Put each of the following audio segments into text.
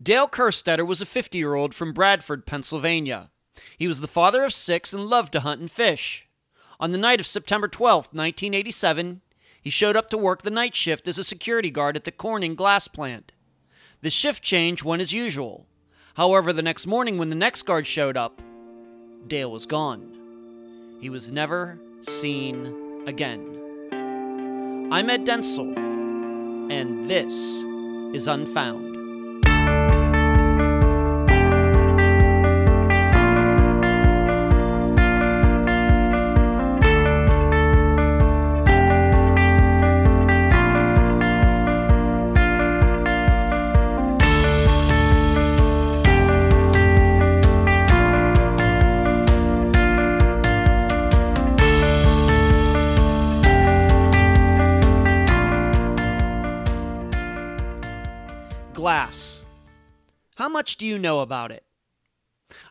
Dale Kerstetter was a 50-year-old from Bradford, Pennsylvania. He was the father of 6 and loved to hunt and fish. On the night of September 12, 1987, he showed up to work the night shift as a security guard at the Corning glass plant. The shift change went as usual. However, the next morning when the next guard showed up, Dale was gone. He was never seen again. I'm Ed Densel, and this is Unfound. Glass. How much do you know about it?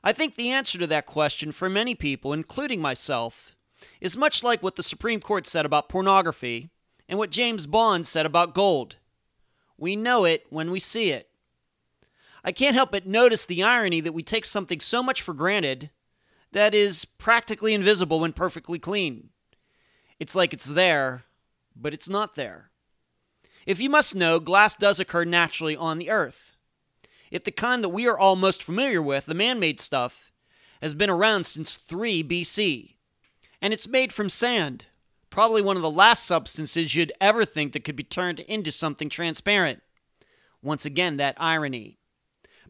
I think the answer to that question for many people, including myself, is much like what the Supreme Court said about pornography and what James Bond said about gold. We know it when we see it. I can't help but notice the irony that we take something so much for granted that is practically invisible when perfectly clean. It's like it's there, but it's not there. If you must know, glass does occur naturally on the Earth. Yet the kind that we are all most familiar with, the man-made stuff, has been around since 3 BC. And it's made from sand, probably one of the last substances you'd ever think that could be turned into something transparent. Once again, that irony.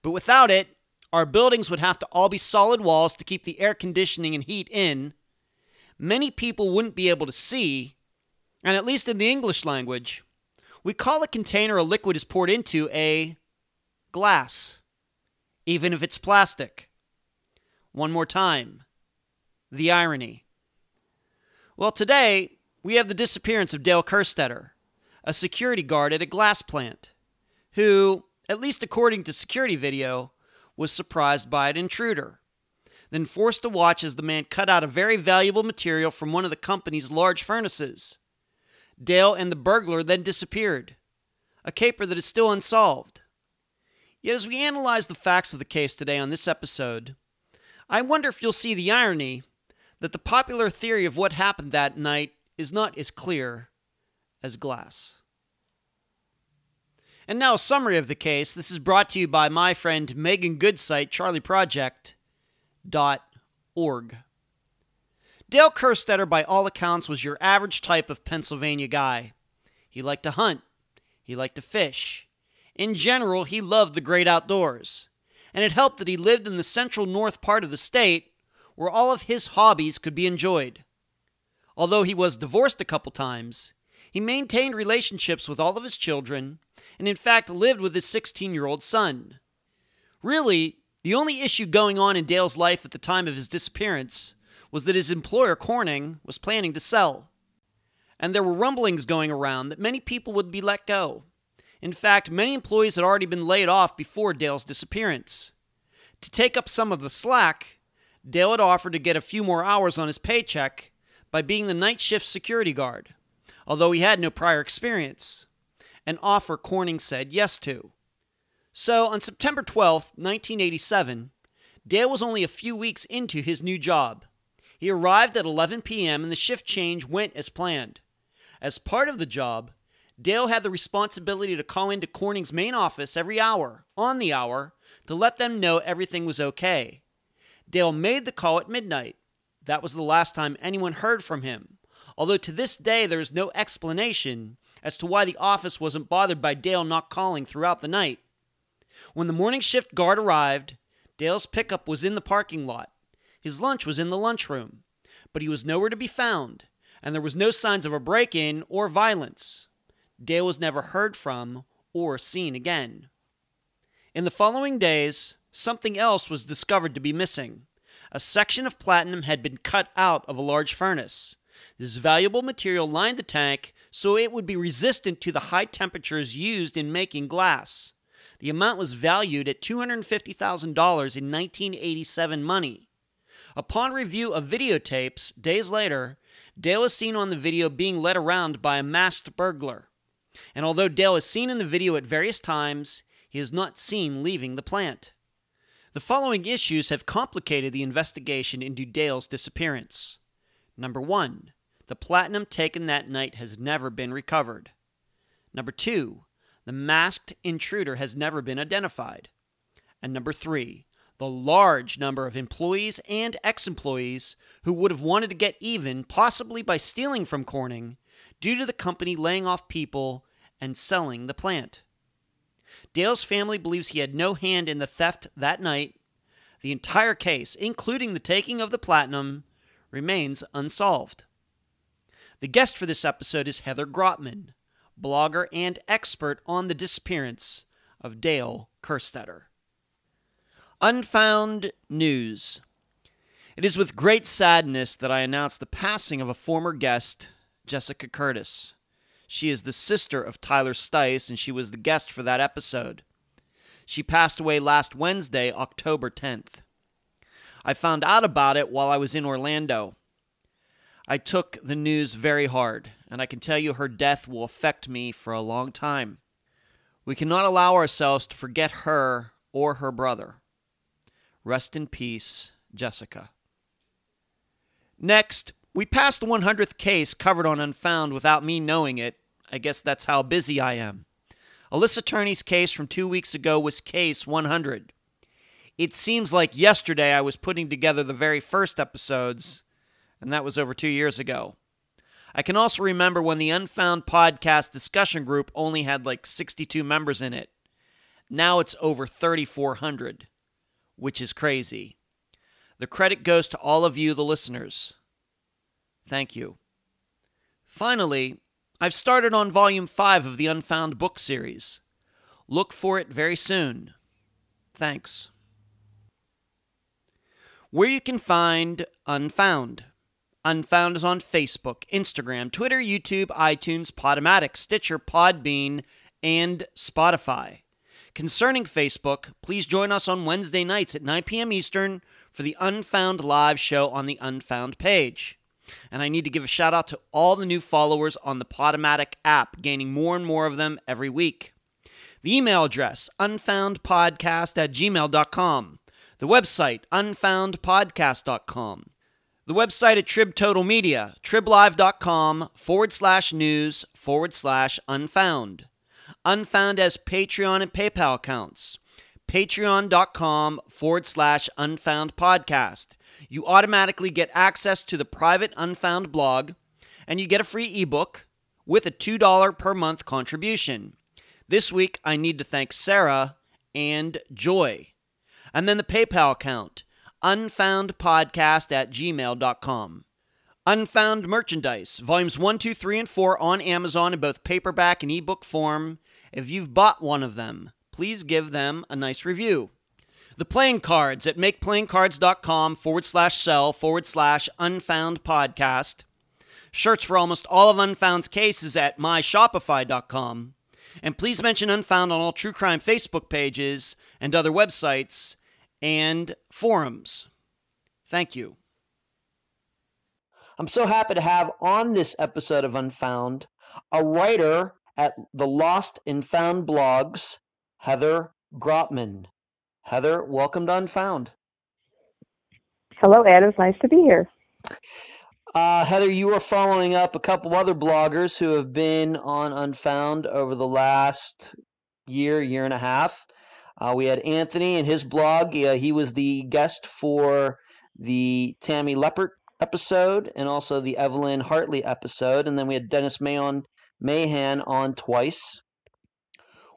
But without it, our buildings would have to all be solid walls to keep the air conditioning and heat in. Many people wouldn't be able to see, and at least in the English language, we call a container a liquid is poured into a glass, even if it's plastic. One more time. The irony. Well, today, we have the disappearance of Dale Kerstetter, a security guard at a glass plant, who, at least according to security video, was surprised by an intruder, then forced to watch as the man cut out a very valuable material from one of the company's large furnaces. Dale and the burglar then disappeared, a caper that is still unsolved. Yet as we analyze the facts of the case today on this episode, I wonder if you'll see the irony that the popular theory of what happened that night is not as clear as glass. And now a summary of the case. This is brought to you by my friend Megan Good's site, charlieproject.org. Dale Kerstetter, by all accounts, was your average type of Pennsylvania guy. He liked to hunt. He liked to fish. In general, he loved the great outdoors. And it helped that he lived in the central north part of the state, where all of his hobbies could be enjoyed. Although he was divorced a couple times, he maintained relationships with all of his children, and in fact lived with his 16-year-old son. Really, the only issue going on in Dale's life at the time of his disappearance was that his employer, Corning, was planning to sell. And there were rumblings going around that many people would be let go. In fact, many employees had already been laid off before Dale's disappearance. To take up some of the slack, Dale had offered to get a few more hours on his paycheck by being the night shift security guard, although he had no prior experience, an offer Corning said yes to. So, on September 12, 1987, Dale was only a few weeks into his new job. He arrived at 11 p.m. and the shift change went as planned. As part of the job, Dale had the responsibility to call into Corning's main office every hour, on the hour, to let them know everything was okay. Dale made the call at midnight. That was the last time anyone heard from him, although to this day there is no explanation as to why the office wasn't bothered by Dale not calling throughout the night. When the morning shift guard arrived, Dale's pickup was in the parking lot. His lunch was in the lunchroom, but he was nowhere to be found, and there was no signs of a break-in or violence. Dale was never heard from or seen again. In the following days, something else was discovered to be missing. A section of platinum had been cut out of a large furnace. This valuable material lined the tank so it would be resistant to the high temperatures used in making glass. The amount was valued at $250,000 in 1987 money. Upon review of videotapes, days later, Dale is seen on the video being led around by a masked burglar. And although Dale is seen in the video at various times, He is not seen leaving the plant. The following issues have complicated the investigation into Dale's disappearance. Number 1. The platinum taken that night has never been recovered. Number 2. The masked intruder has never been identified. And number 3. The large number of employees and ex-employees who would have wanted to get even, possibly by stealing from Corning, due to the company laying off people and selling the plant. Dale's family believes he had no hand in the theft that night. The entire case, including the taking of the platinum, remains unsolved. The guest for this episode is Heather Grotman, blogger and expert on the disappearance of Dale Kerstetter. Unfound news. It is with great sadness that I announce the passing of a former guest, Jessica Curtis. She is the sister of Tyler Stice, and she was the guest for that episode. She passed away last Wednesday, October 10th. I found out about it while I was in Orlando. I took the news very hard, and I can tell you her death will affect me for a long time. We cannot allow ourselves to forget her or her brother. Rest in peace, Jessica. Next, we passed the 100th case covered on Unfound without me knowing it. I guess that's how busy I am. Alyssa Turney's case from 2 weeks ago was case 100. It seems like yesterday I was putting together the very first episodes, and that was over 2 years ago. I can also remember when the Unfound podcast discussion group only had like 62 members in it. Now it's over 3,400. Which is crazy. The credit goes to all of you, the listeners. Thank you. Finally, I've started on Volume 5 of the Unfound book series. Look for it very soon. Thanks. Where you can find Unfound. Unfound is on Facebook, Instagram, Twitter, YouTube, iTunes, Podomatic, Stitcher, Podbean, and Spotify. Concerning Facebook, please join us on Wednesday nights at 9 p.m. Eastern for the Unfound live show on the Unfound page. And I need to give a shout out to all the new followers on the Podomatic app, gaining more and more of them every week. The email address, unfoundpodcast@gmail.com. The website, unfoundpodcast.com. The website at Trib Total Media, triblive.com/news/unfound. Unfound has Patreon and PayPal accounts. Patreon.com/unfoundpodcast. You automatically get access to the private Unfound blog, and you get a free ebook with a $2 per month contribution. This week, I need to thank Sarah and Joy. And then the PayPal account, unfoundpodcast@gmail.com. Unfound merchandise, volumes 1, 2, 3, and 4 on Amazon in both paperback and ebook form. If you've bought one of them, please give them a nice review. The playing cards at makeplayingcards.com/sell/unfound podcast. Shirts for almost all of Unfound's cases at myshopify.com. And please mention Unfound on all true crime Facebook pages and other websites and forums. Thank you. I'm so happy to have on this episode of Unfound a writer at the Lost and Found blogs, Heather Grotman. Heather, welcome to Unfound. Hello, Ed. It's nice to be here. Heather, you are following up a couple other bloggers who have been on Unfound over the last year and a half. We had Anthony and his blog. He was the guest for the Tammy Leppert episode and also the Evelyn Hartley episode. And then we had Dennis Mahan on twice,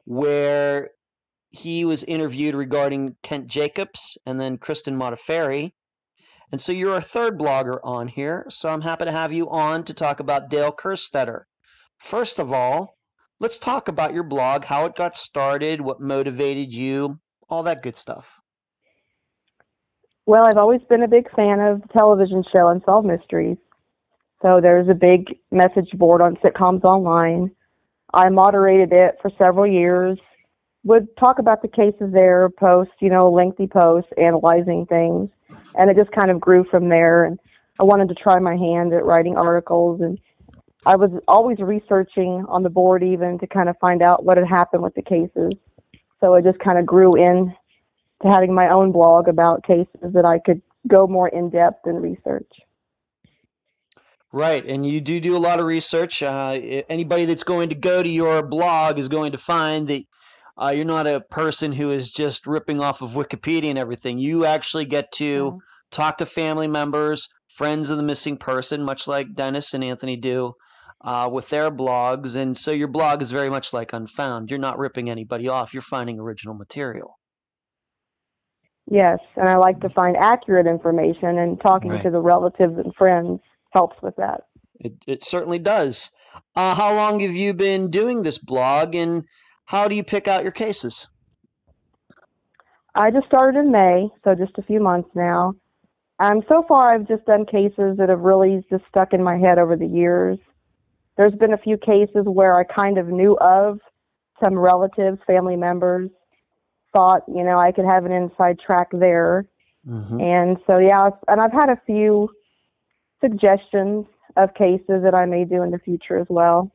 where he was interviewed regarding Kent Jacobs and then Kristen Modafferi. And so you're our third blogger on here, so I'm happy to have you on to talk about Dale Kerstetter. First of all, let's talk about your blog, how it got started, what motivated you, all that good stuff. Well, I've always been a big fan of the television show Unsolved Mysteries. So there's a big message board on Sitcoms Online. I moderated it for several years, would talk about the cases there, post, lengthy posts, analyzing things. And it just kind of grew from there. And I wanted to try my hand at writing articles. And I was always researching on the board even to kind of find out what had happened with the cases. So it just kind of grew in to having my own blog about cases that I could go more in depth and research. Right, and you do a lot of research. Anybody that's going to go to your blog is going to find that you're not a person who is just ripping off of Wikipedia and everything. You actually get to talk to family members, friends of the missing person, much like Dennis and Anthony do with their blogs. And so your blog is very much like Unfound. You're not ripping anybody off. You're finding original material. Yes, and I like to find accurate information, and talking to the relatives and friends helps with that. It certainly does. How long have you been doing this blog, and how do you pick out your cases? I just started in May, so just a few months now. So far, I've just done cases that have really just stuck in my head over the years. There's been a few cases where I kind of knew of some relatives, family members, thought, I could have an inside track there. Mm-hmm. And so, and I've had a few suggestions of cases that I may do in the future as well.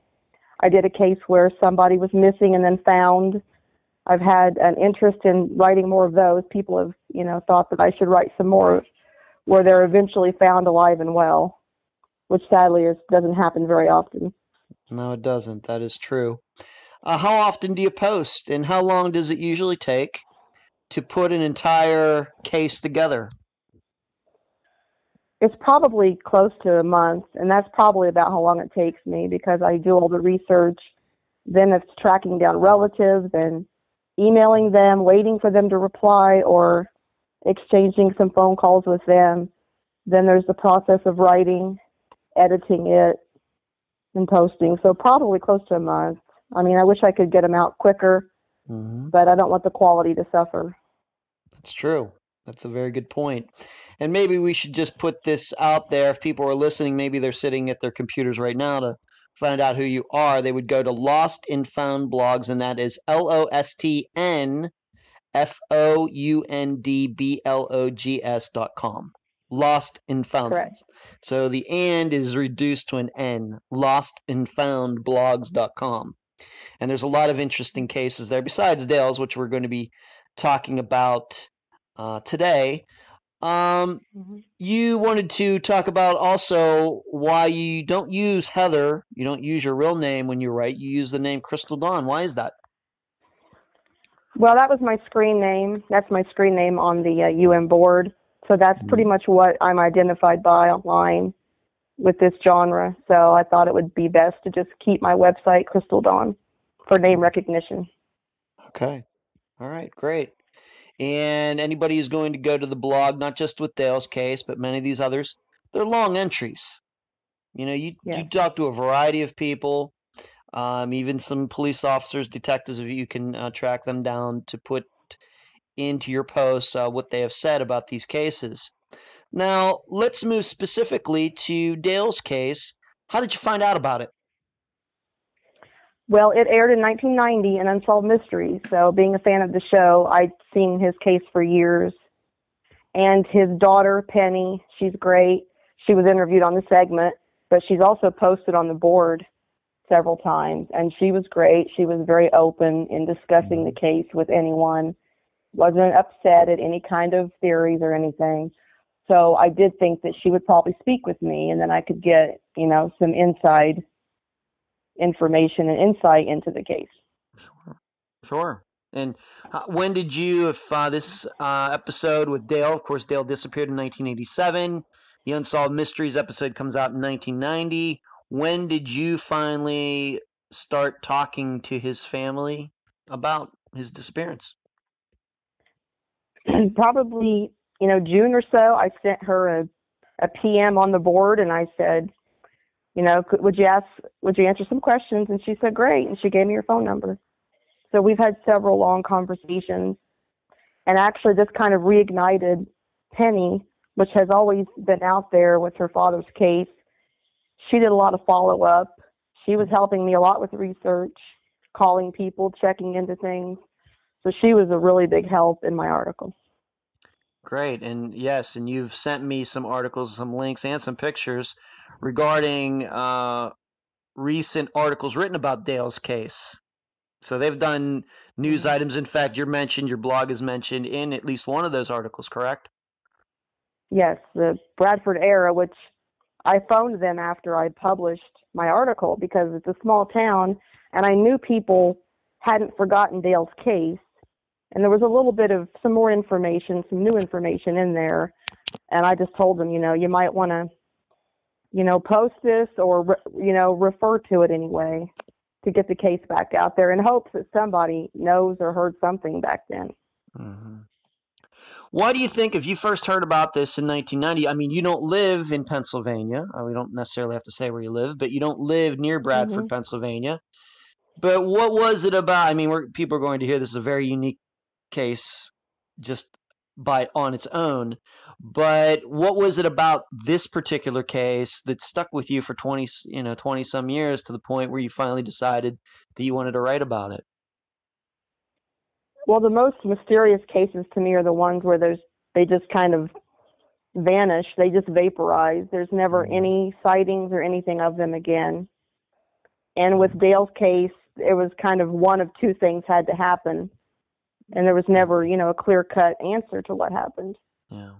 I did a case where somebody was missing and then found. I've had an interest in writing more of those. People have, thought that I should write some more where they're eventually found alive and well, which sadly doesn't happen very often. No, it doesn't. That is true. How often do you post, and how long does it usually take to put an entire case together? It's probably close to a month, and that's probably about how long it takes me, because I do all the research. Then it's tracking down relatives and emailing them, waiting for them to reply, or exchanging some phone calls with them. Then there's the process of writing, editing it, and posting. So probably close to a month. I mean, I wish I could get them out quicker, but I don't want the quality to suffer. That's true. That's a very good point. And maybe we should just put this out there. If people are listening, maybe they're sitting at their computers right now to find out who you are. They would go to Lost and Found Blogs, and that is LostNFoundBlogs.com. Lost and Found. Correct. So the and is reduced to an N. Lostandfoundblogs.com. And there's a lot of interesting cases there, besides Dale's, which we're going to be talking about today. You wanted to talk about also why you don't use Heather. You don't use your real name when you write. You use the name Crystal Dawn. Why is that? Well, that was my screen name. That's my screen name on the UM board. So that's pretty much what I'm identified by online with this genre. So I thought it would be best to just keep my website Crystal Dawn for name recognition. Okay. All right, great. And anybody who's going to go to the blog, not just with Dale's case, but many of these others, they're long entries. You talk to a variety of people, even some police officers, detectives, if you can track them down to put into your posts what they have said about these cases. Now, let's move specifically to Dale's case. How did you find out about it? Well, it aired in 1990 in Unsolved Mysteries, so being a fan of the show, I'd seen his case for years. And his daughter, Penny, she's great. She was interviewed on the segment, but she's also posted on the board several times, and she was great. She was very open in discussing the case with anyone, wasn't upset at any kind of theories or anything. So I did think that she would probably speak with me, and then I could get, some inside information and insight into the case. Sure. And when did you, if this episode with Dale, of course, Dale disappeared in 1987. The Unsolved Mysteries episode comes out in 1990. When did you finally start talking to his family about his disappearance? Probably, June or so. I sent her a PM on the board, and I said, would you answer some questions? And she said, great. And she gave me her phone number. So we've had several long conversations. And actually this kind of reignited Penny, which has always been out there with her father's case. She did a lot of follow-up. She was helping me a lot with research, calling people, checking into things. So she was a really big help in my article. Great. And yes, and you've sent me some articles, some links, and some pictures regarding recent articles written about Dale's case. So they've done news items. In fact, you're mentioned, your blog is mentioned in at least one of those articles, correct? Yes, the Bradford era, which I phoned them after I published my article because it's a small town, and I knew people hadn't forgotten Dale's case, and there was a little bit of some more information, some new information in there, and I just told them, you might want to, post this or, refer to it anyway to get the case back out there in hopes that somebody knows or heard something back then. Mm-hmm. Why do you think, if you first heard about this in 1990, I mean, you don't live in Pennsylvania. We don't necessarily have to say where you live, but you don't live near Bradford, Pennsylvania. But what was it about? I mean, people are going to hear this is a very unique case just on its own. But what was it about this particular case that stuck with you for 20 some years to the point where you finally decided that you wanted to write about it? Well, the most mysterious cases to me are the ones where they just kind of vanish. They just vaporize. There's never any sightings or anything of them again. And with Dale's case, it was kind of one of two things had to happen. And there was never, a clear-cut answer to what happened. Yeah.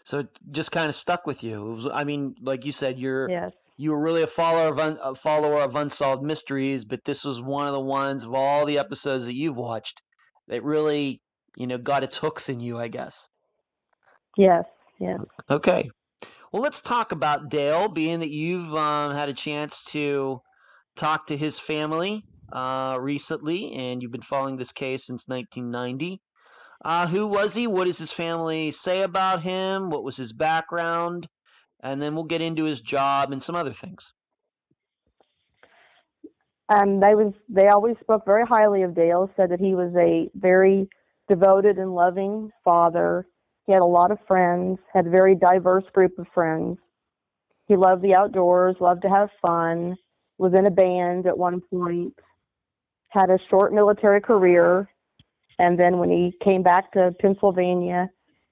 So it just kind of stuck with you. It was, I mean, like you said, you were really a follower of Unsolved Mysteries, but this was one of the ones of all the episodes that you've watched that really, got its hooks in you, I guess. Yes, yes. Okay. Well, let's talk about Dale, being that you've had a chance to talk to his family recently, and you've been following this case since 1990. Who was he? What does his family say about him? What was his background? And then we'll get into his job and some other things. They always spoke very highly of Dale, said that he was a very devoted and loving father. He had a lot of friends, had a very diverse group of friends. He loved the outdoors, loved to have fun, was in a band at one point, had a short military career, and then when he came back to Pennsylvania,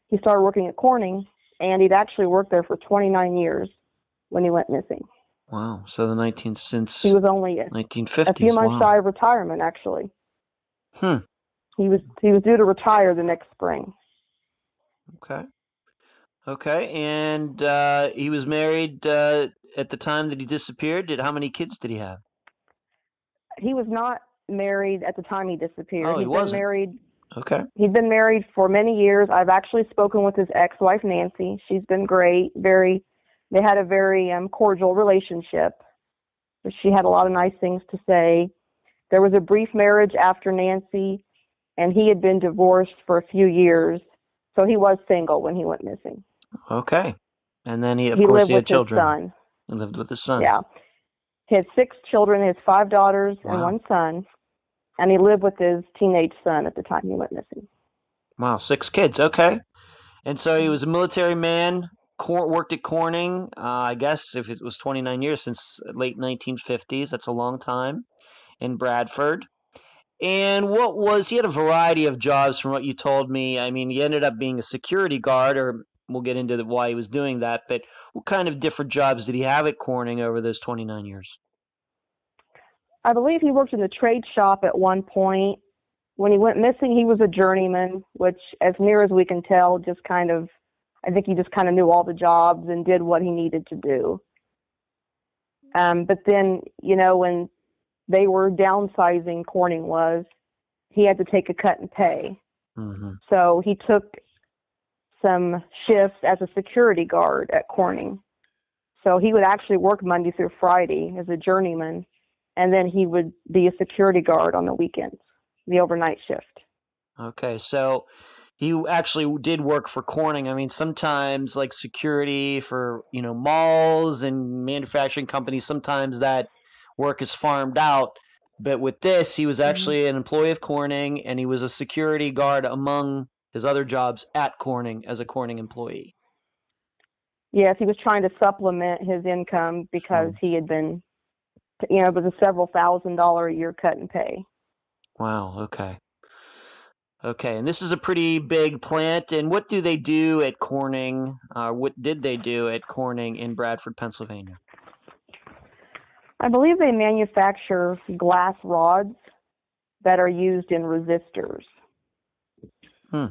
he started working at Corning, and he'd actually worked there for 29 years when he went missing. Wow. So since he was only 1950s. A few months shy of retirement, actually. He was due to retire the next spring. Okay. And he was married at the time that he disappeared. How many kids did he have? He was not married at the time he disappeared. Oh, he wasn't. Married. Okay. He'd been married for many years. I've actually spoken with his ex-wife, Nancy. She's been great. They had a very cordial relationship. She had a lot of nice things to say. There was a brief marriage after Nancy, and he had been divorced for a few years, so he was single when he went missing. Okay. And then he had children. His son. He lived with his son. Yeah. He had 6 children. He has 5 daughters and 1 son. And he lived with his teenage son at the time he went missing. Wow, 6 kids. Okay. And so he was a military man, worked at Corning, I guess if it was 29 years since late 1950s. That's a long time in Bradford. And he had a variety of jobs from what you told me. I mean, he ended up being a security guard, or we'll get into why he was doing that. But what kind of different jobs did he have at Corning over those 29 years? I believe he worked in the trade shop at one point. When he went missing, he was a journeyman, which, as near as we can tell, I think he just kind of knew all the jobs and did what he needed to do. But then, when they were downsizing, Corning he had to take a cut in pay. Mm-hmm. So he took some shifts as a security guard at Corning. So he would actually work Monday through Friday as a journeyman, and then he would be a security guard on the weekends, the overnight shift. Okay, so he actually did work for Corning. I mean, sometimes like security for, malls and manufacturing companies, sometimes that work is farmed out. But with this, he was actually an employee of Corning, and he was a security guard among his other jobs at Corning as a Corning employee. Yes, he was trying to supplement his income because he had been, it was a several $1,000s a year cut in pay. Wow, okay. Okay, and this is a pretty big plant. And what do they do at Corning? What did they do at Corning in Bradford, Pennsylvania? I believe they manufacture glass rods, that are used in resistors. Hmm.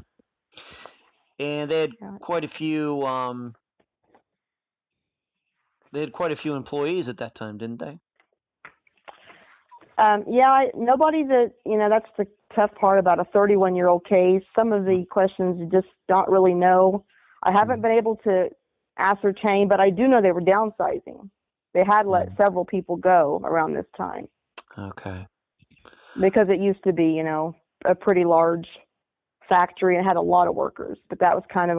And they had quite a few. They had quite a few employees at that time, didn't they? Nobody that, that's the tough part about a 31-year-old case. Some of the questions you just don't really know. I haven't been able to ascertain, but I do know they were downsizing. They had let several people go around this time. Okay. Because it used to be, a pretty large factory and had a lot of workers, but that was kind of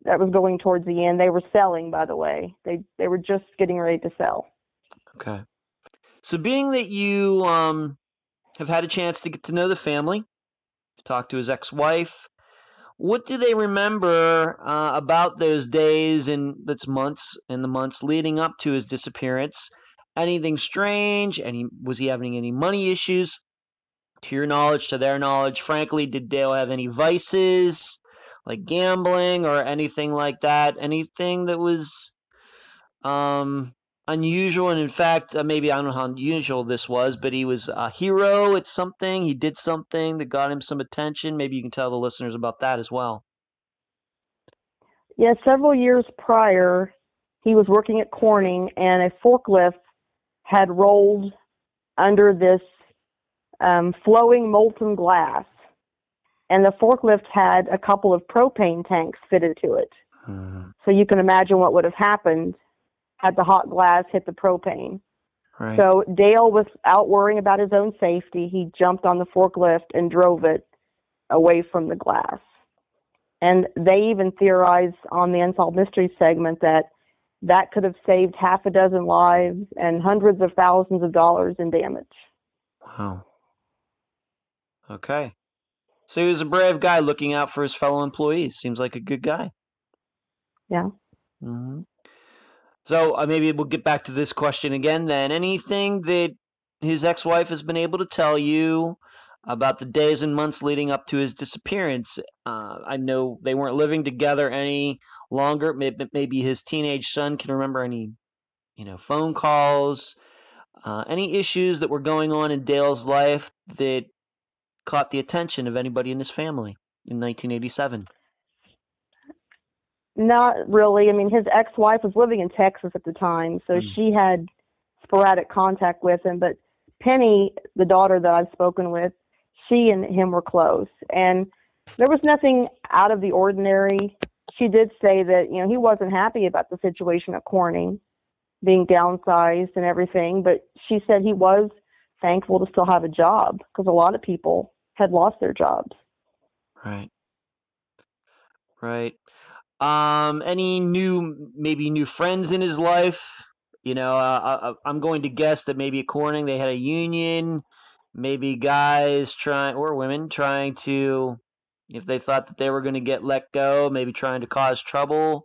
that was going towards the end. They were selling, by the way. They were just getting ready to sell. Okay. So being that you have had a chance to get to know the family, talk to his ex-wife, what do they remember about those days and the months leading up to his disappearance? Anything strange? Was he having any money issues? To your knowledge, to their knowledge, frankly, did Dale have any vices like gambling or anything like that? Anything that was unusual? And in fact, maybe I don't know how unusual this was, but he was a hero at something. He did something that got him some attention. Maybe you can tell the listeners about that as well. Yeah, several years prior, he was working at Corning, and a forklift had rolled under this flowing molten glass, and the forklift had a couple of propane tanks fitted to it. So you can imagine what would have happened had the hot glass hit the propane. Right. So Dale was out worrying about his own safety. He jumped on the forklift and drove it away from the glass. And they even theorized on the Unsolved Mysteries segment that could have saved half a dozen lives and hundreds of thousands of dollars in damage. Wow. Okay. So he was a brave guy looking out for his fellow employees. Seems like a good guy. Yeah. Mm-hmm. So maybe we'll get back to this question again then. Anything that his ex-wife has been able to tell you about the days and months leading up to his disappearance? I know they weren't living together any longer. Maybe his teenage son can remember any, phone calls, any issues that were going on in Dale's life that caught the attention of anybody in his family in 1987. Not really. I mean, his ex-wife was living in Texas at the time, so she had sporadic contact with him. But Penny, the daughter that I've spoken with, she and him were close. And there was nothing out of the ordinary. She did say that, he wasn't happy about the situation at Corning, being downsized and everything. But she said he was thankful to still have a job because a lot of people had lost their jobs. Right. Right. Any new friends in his life? I'm going to guess that maybe at Corning they had a union, maybe guys or women trying to, if they thought that they were going to get let go, maybe trying to cause trouble,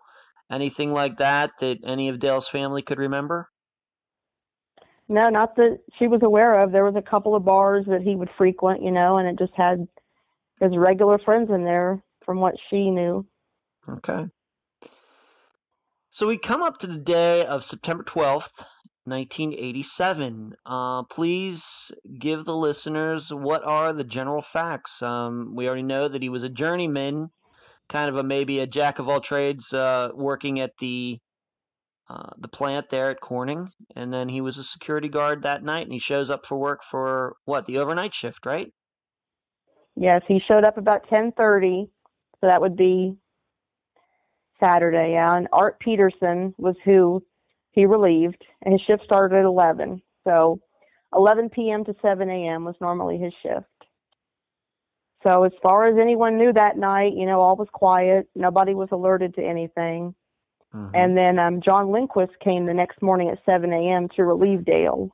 anything like that any of Dale's family could remember? No, not that she was aware of. There was a couple of bars that he would frequent, and it just had his regular friends in there from what she knew. Okay. So we come up to the day of September 12th, 1987. Please give the listeners what are the general facts. We already know that he was a journeyman, kind of maybe a jack of all trades, working at the plant there at Corning, and then he was a security guard that night, and he shows up for work for the overnight shift, right? Yes, he showed up about 10:30, so that would be Saturday, yeah. And Art Peterson was who he relieved, and his shift started at 11. So 11 p.m. to 7 a.m. was normally his shift. So as far as anyone knew that night, all was quiet. Nobody was alerted to anything. Mm-hmm. And then John Lindquist came the next morning at 7 a.m. to relieve Dale,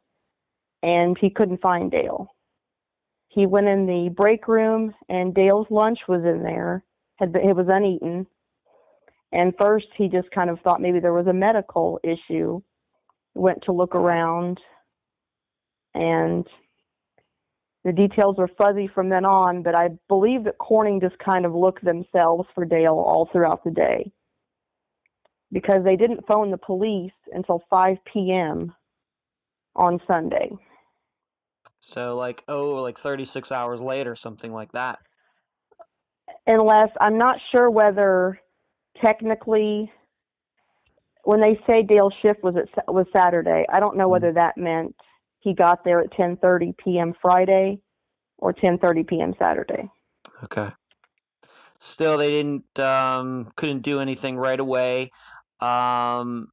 and he couldn't find Dale. He went in the break room, and Dale's lunch was in there. It was uneaten. And first, he just kind of thought maybe there was a medical issue. Went to look around, and the details were fuzzy from then on, but I believe that Corning just kind of looked themselves for Dale all throughout the day, because they didn't phone the police until 5 p.m. on Sunday. So like 36 hours later, something like that. Unless, I'm not sure whether technically, when they say Dale's shift was Saturday, I don't know whether that meant he got there at 10:30 p.m. Friday or 10:30 p.m. Saturday. Okay. Still, they couldn't do anything right away. When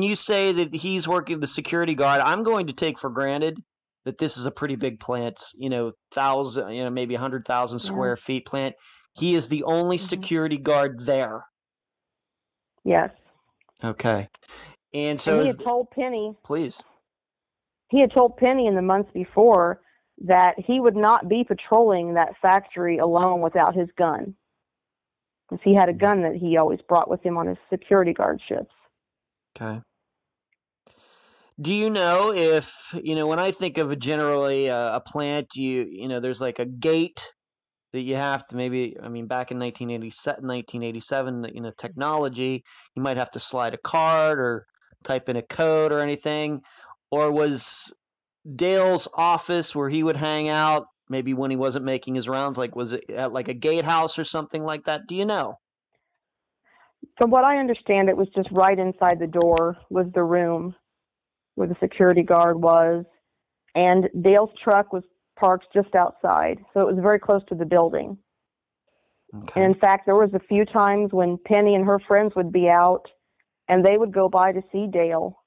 you say that he's working the security guard, I'm going to take for granted that this is a pretty big plant, maybe 100,000 square feet plant. He is the only security guard there. Yes. Okay. And so he had told Penny. Please. He had told Penny in the months before that he would not be patrolling that factory alone without his gun, because he had a gun that he always brought with him on his security guard shifts. Okay. Do you know if, when I think of generally a plant, there's like a gate that you have to back in 1987, technology, you might have to slide a card or type in a code or anything. Or was Dale's office where he would hang out, maybe when he wasn't making his rounds, was it at like a gatehouse or something like that? Do you know? From what I understand, it was just right inside the door was the room where the security guard was, and Dale's truck was parked just outside, so it was very close to the building. Okay. And in fact, there was a few times when Penny and her friends would be out, and they would go by to see Dale,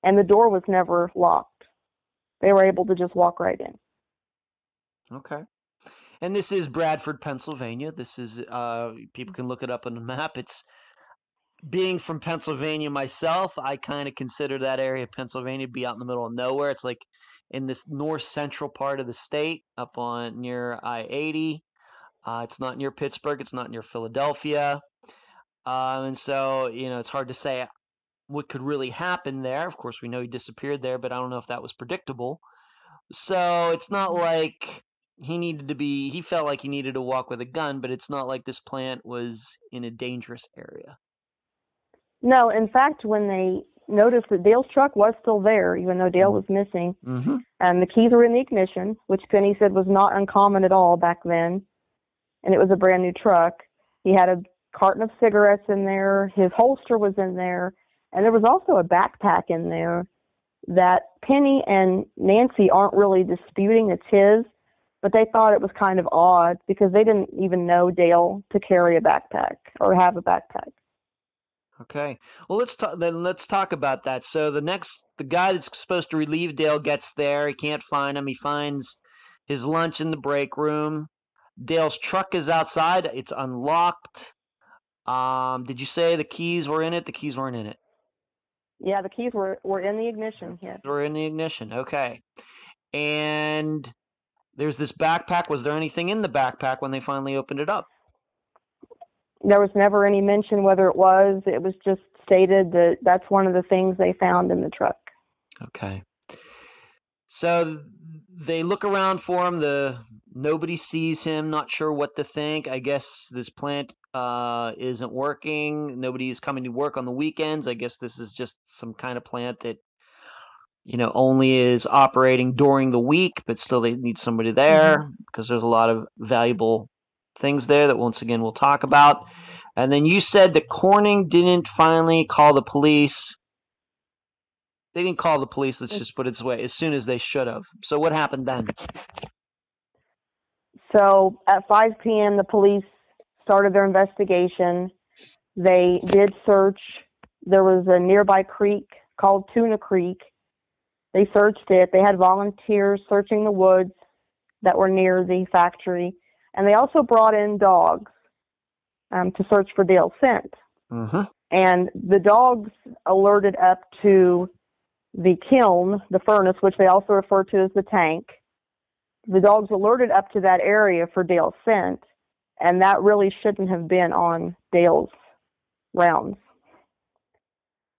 and the door was never locked. They were able to just walk right in. Okay. And this is Bradford, Pennsylvania. This is, people can look it up on the map. It's, being from Pennsylvania myself, I kind of consider that area of Pennsylvania to be out in the middle of nowhere. It's like in this north central part of the state, up on near I-80. It's not near Pittsburgh. It's not near Philadelphia. And so, it's hard to say what could really happen there. Of course, we know he disappeared there, but I don't know if that was predictable. So it's not like he felt like he needed to walk with a gun, but it's not like this plant was in a dangerous area. No, in fact, when they noticed that Dale's truck was still there, even though Dale was missing, and the keys were in the ignition, which Penny said was not uncommon at all back then, and it was a brand new truck. He had a carton of cigarettes in there, his holster was in there, and there was also a backpack in there that Penny and Nancy aren't really disputing it's his, but they thought it was kind of odd because they didn't even know Dale to carry a backpack or have a backpack. Okay. Well, let's talk about that. So the guy that's supposed to relieve Dale gets there. He can't find him. He finds his lunch in the break room. Dale's truck is outside. It's unlocked. Did you say the keys were in it? The keys weren't in it. Yeah, the keys were in the ignition. Yes. They were in the ignition. Okay. And there's this backpack. Was there anything in the backpack when they finally opened it up? There was never any mention whether it was. It was just stated that that's one of the things they found in the truck. Okay. So they look around for him. Nobody sees him. Not sure what to think. I guess this plant isn't working. Nobody is coming to work on the weekends. I guess this is just some kind of plant that only is operating during the week, but still they need somebody there because there's a lot of valuable things there that once again we'll talk about. And then you said that Corning didn't finally call the police. They didn't call the police, let's just put it this way, as soon as they should have. So what happened then? So at 5 p.m., the police started their investigation. They did search. There was a nearby creek called Tuna Creek. They searched it. They had volunteers searching the woods that were near the factory. And they also brought in dogs to search for Dale's scent. And the dogs alerted up to the kiln, the furnace, which they also refer to as the tank. The dogs alerted up to that area for Dale's scent, and that really shouldn't have been on Dale's rounds.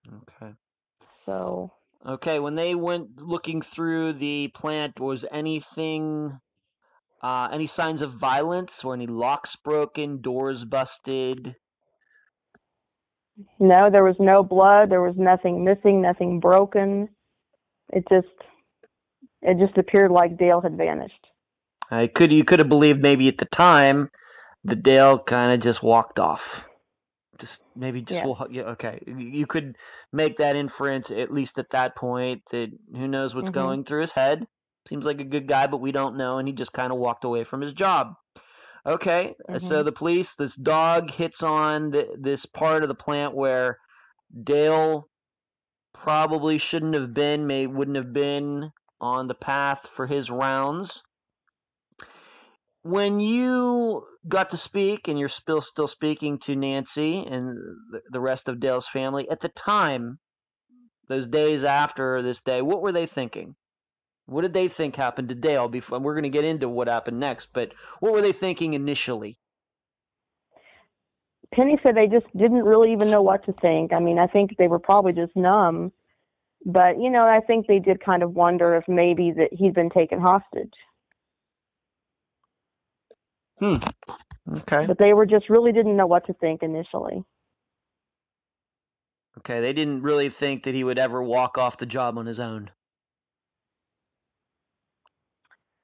Okay. So. Okay, when they went looking through the plant, was anything, any signs of violence or any locks broken, doors busted? No, there was no blood. There was nothing missing, nothing broken. It just It just appeared like Dale had vanished. You could have believed maybe at the time that Dale kind of just walked off. Yeah. Okay. You could make that inference at least at that point that who knows what's going through his head. Seems like a good guy, but we don't know, and he just kind of walked away from his job. Okay, so the police, this dog hits on this part of the plant where Dale probably shouldn't have been, wouldn't have been on the path for his rounds. When you got to speak, and you're still speaking to Nancy and the rest of Dale's family, at the time, those days after this day, what were they thinking? What did they think happened to Dale? We're going to get into what happened next, but what were they thinking initially? Penny said they just didn't really even know what to think. I mean, I think they were probably just numb. But, you know, I think they did kind of wonder if maybe that he'd been taken hostage. Okay. But they were just really didn't know what to think initially. Okay, they didn't really think that he would ever walk off the job on his own.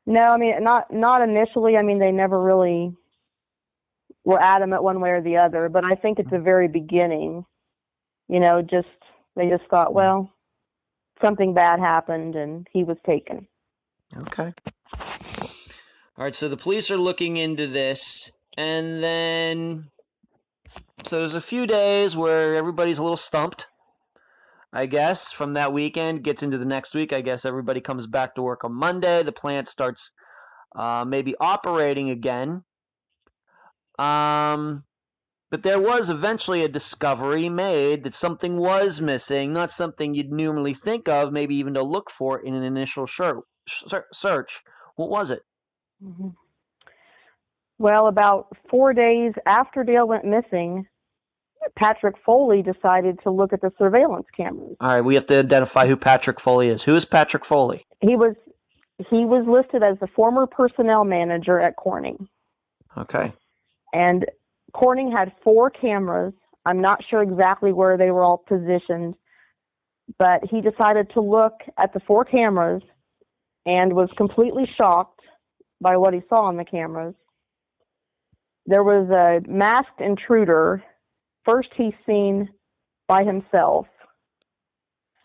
No, I mean, not initially. I mean, they never really were adamant one way or the other. But I think at the very beginning, you know, they just thought, well, something bad happened and he was taken. Okay. All right, so the police are looking into this, and then so there's a few days where everybody's a little stumped, I guess, from that weekend. Gets into the next week. I guess everybody comes back to work on Monday. The plant starts maybe operating again. But there was eventually a discovery made that something was missing, not something you'd normally think of, maybe even to look for in an initial search. What was it? Mm-hmm. Well, about 4 days after Dale went missing, Patrick Foley decided to look at the surveillance cameras. All right, we have to identify who Patrick Foley is. Who is Patrick Foley? He was listed as the former personnel manager at Corning. Okay. And Corning had 4 cameras. I'm not sure exactly where they were all positioned, but he decided to look at the 4 cameras and was completely shocked by what he saw on the cameras. There was a masked intruder. First he's seen by himself.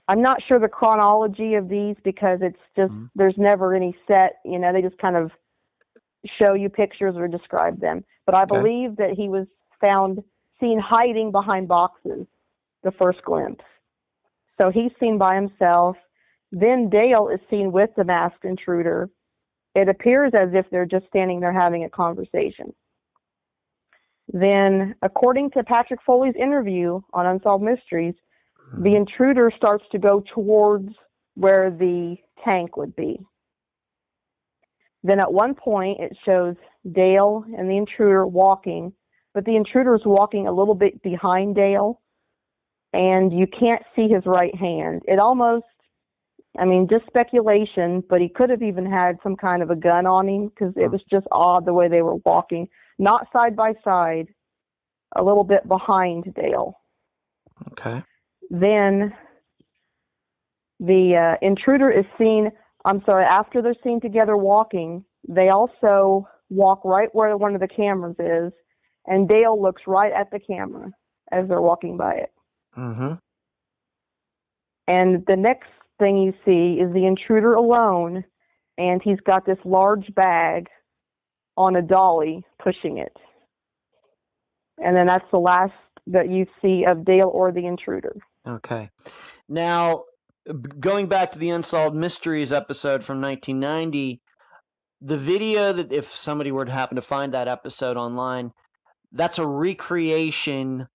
I'm not sure the chronology of these because it's just, there's never any set, you know, they just kind of show you pictures or describe them. But I believe that he was seen hiding behind boxes, the first glimpse. So he's seen by himself. Then Dale is seen with the masked intruder. It appears as if they're just standing there having a conversation. Then, according to Patrick Foley's interview on Unsolved Mysteries, the intruder starts to go towards where the tank would be. Then at one point, it shows Dale and the intruder walking, but the intruder is walking a little bit behind Dale, and you can't see his right hand. It almost, I mean, just speculation, but he could have even had some kind of a gun on him because it was just odd the way they were walking. Not side by side, a little bit behind Dale. Okay. Then the intruder is seen, after they're seen together walking, they also walk right where one of the cameras is, and Dale looks right at the camera as they're walking by it. Mm-hmm. And the next thing you see is the intruder alone, and he's got this large bag on a dolly pushing it. And then that's the last that you see of Dale or the intruder. Okay. Now, going back to the Unsolved Mysteries episode from 1990, the video that if somebody were to happen to find that episode online, that's a recreation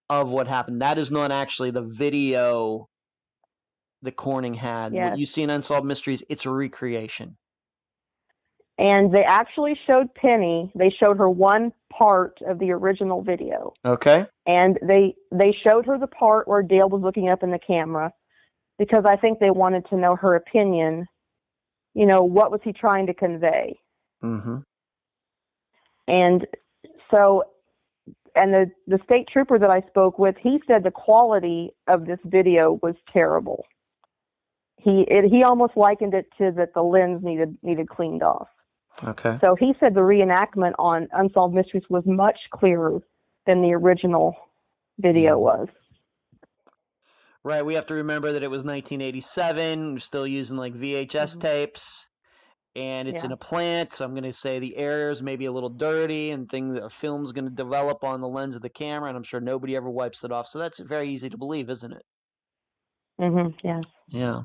of what happened. That is not actually the video that Corning had. Yes. What you see in Unsolved Mysteries, it's a recreation. And they actually showed Penny. They showed her one part of the original video. Okay. And they showed her the part where Dale was looking up in the camera because I think they wanted to know her opinion. You know, what was he trying to convey? Mm-hmm. And so, and the state trooper that I spoke with, he said the quality of this video was terrible. He almost likened it to that the lens needed cleaned off. Okay. So he said the reenactment on Unsolved Mysteries was much clearer than the original video was. Right. We have to remember that it was 1987. We're still using like VHS tapes, and it's in a plant. So I'm going to say the air is maybe a little dirty, and a film's going to develop on the lens of the camera, and I'm sure nobody ever wipes it off. So that's very easy to believe, isn't it? Yes. Yeah.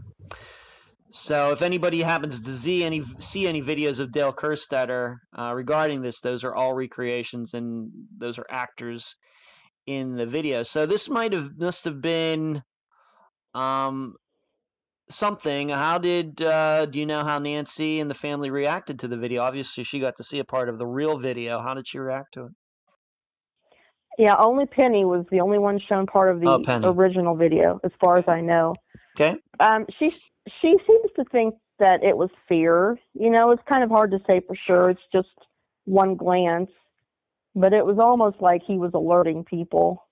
So if anybody happens to see any videos of Dale Kerstetter regarding this, those are all recreations, and those are actors in the video. So this must have been something. How did do you know how Nancy and the family reacted to the video? Obviously, she got to see a part of the real video. How did she react to it? Yeah, only Penny was the only one shown part of the original video, as far as I know. Okay. She seems to think that it was fear. It's kind of hard to say for sure. It's just one glance, but it was almost like he was alerting people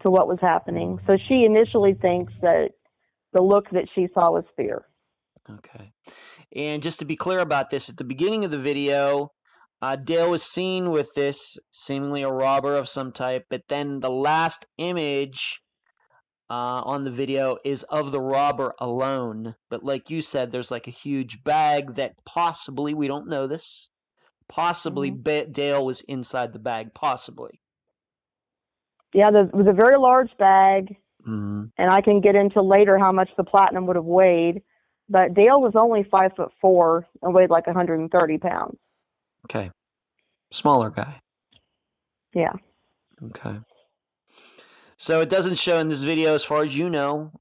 to what was happening. So she initially thinks that the look that she saw was fear. Okay. And just to be clear about this, at the beginning of the video, Dale was seen with this, seemingly a robber of some type, but then the last image on the video is of the robber alone. But like you said, there's like a huge bag that possibly, we don't know this, possibly Dale was inside the bag, possibly. Yeah, there was a very large bag, and I can get into later how much the platinum would have weighed, but Dale was only 5'4" and weighed like 130 pounds. Okay. Smaller guy. Yeah. Okay. So it doesn't show in this video, as far as you know,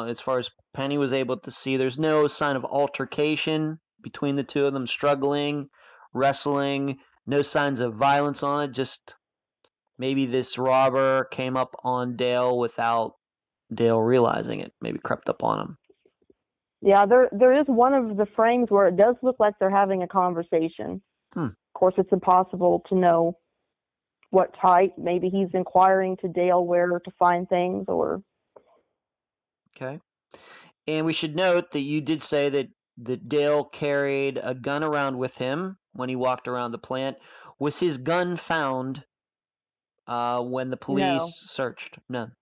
as far as Penny was able to see, there's no sign of altercation between the two of them, struggling, wrestling, no signs of violence on it, just maybe this robber came up on Dale without Dale realizing it, maybe crept up on him. Yeah, there is one of the frames where it does look like they're having a conversation. Of course, it's impossible to know what type. Maybe he's inquiring to Dale where to find things, or... Okay. And we should note that you did say that Dale carried a gun around with him when he walked around the plant. Was his gun found when the police searched? None.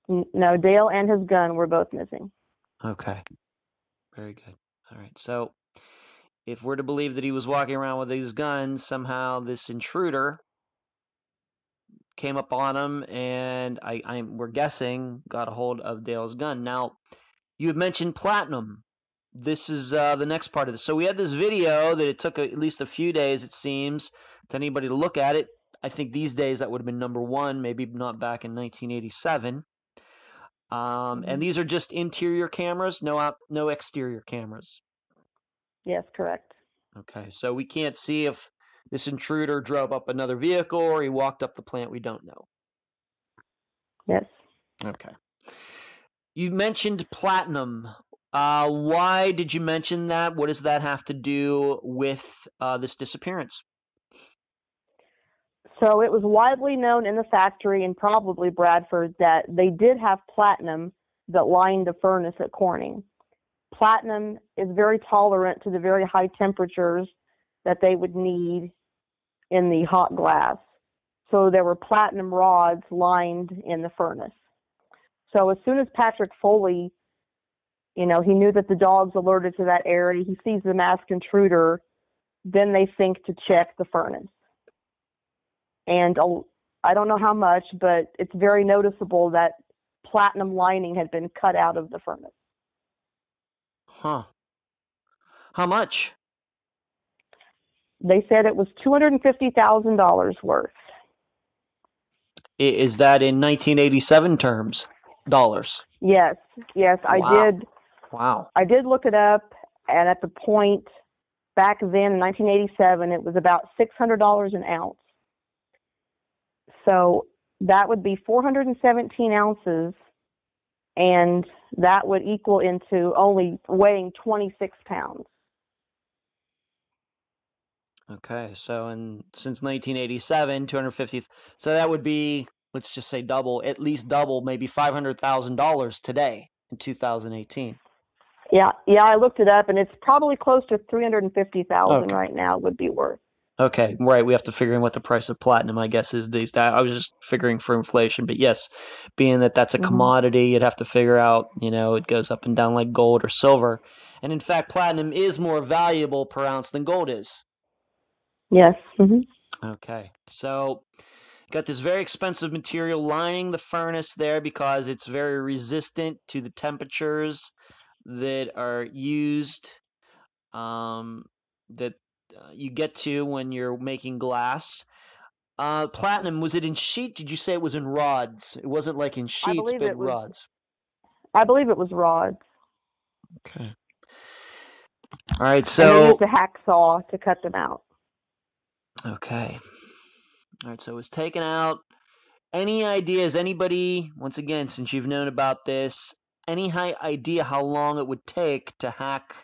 No, Dale and his gun were both missing. Okay. Very good. All right. So if we're to believe that he was walking around with his gun, somehow this intruder came up on him, and we're guessing got a hold of Dale's gun. Now, you had mentioned platinum. This is the next part of this. So we had this video that it took at least a few days, it seems, to anybody to look at it. I think these days that would have been number one, maybe not back in 1987. And these are just interior cameras, no exterior cameras. Yes, correct. Okay, so we can't see if this intruder drove up another vehicle or he walked up the plant. We don't know. Yes. Okay. You mentioned platinum. Why did you mention that? What does that have to do with this disappearance? So it was widely known in the factory and probably Bradford that they did have platinum that lined the furnace at Corning. Platinum is very tolerant to the very high temperatures that they would need in the hot glass. So there were platinum rods lined in the furnace. So as soon as Patrick Foley, he knew that the dogs alerted to that area, he sees the masked intruder, then they think to check the furnace. And I don't know how much, but it's very noticeable that platinum lining had been cut out of the furnace. Huh. How much? They said it was $250,000 worth. Is that in 1987 terms? Dollars? Yes. Wow. I did. Wow. I did look it up, and at the point back then in 1987, it was about $600 an ounce. So that would be 417 ounces, and that would equal into only weighing 26 pounds. Okay, so since 1987, 250. So that would be, let's just say double, at least double, maybe $500,000 today in 2018. Yeah, I looked it up, and it's probably close to $350,000 Okay. right now would be worth. Okay, right. We have to figure in what the price of platinum, I guess, is these days. I was just figuring for inflation, but yes, being that that's a commodity, you'd have to figure out, it goes up and down like gold or silver. And in fact, platinum is more valuable per ounce than gold is. Yes. Okay, so got this very expensive material lining the furnace there because it's very resistant to the temperatures that are used, that you get to when you're making glass. Platinum, was it in sheet? Did you say it was in rods? It wasn't like in I sheets, believe but it was. rods. I believe it was rods. Okay. All right, And they so used a hacksaw to cut them out. okay. All right, so it was taken out. Any ideas, anybody, once again, since you've known about this, any idea how long it would take to hack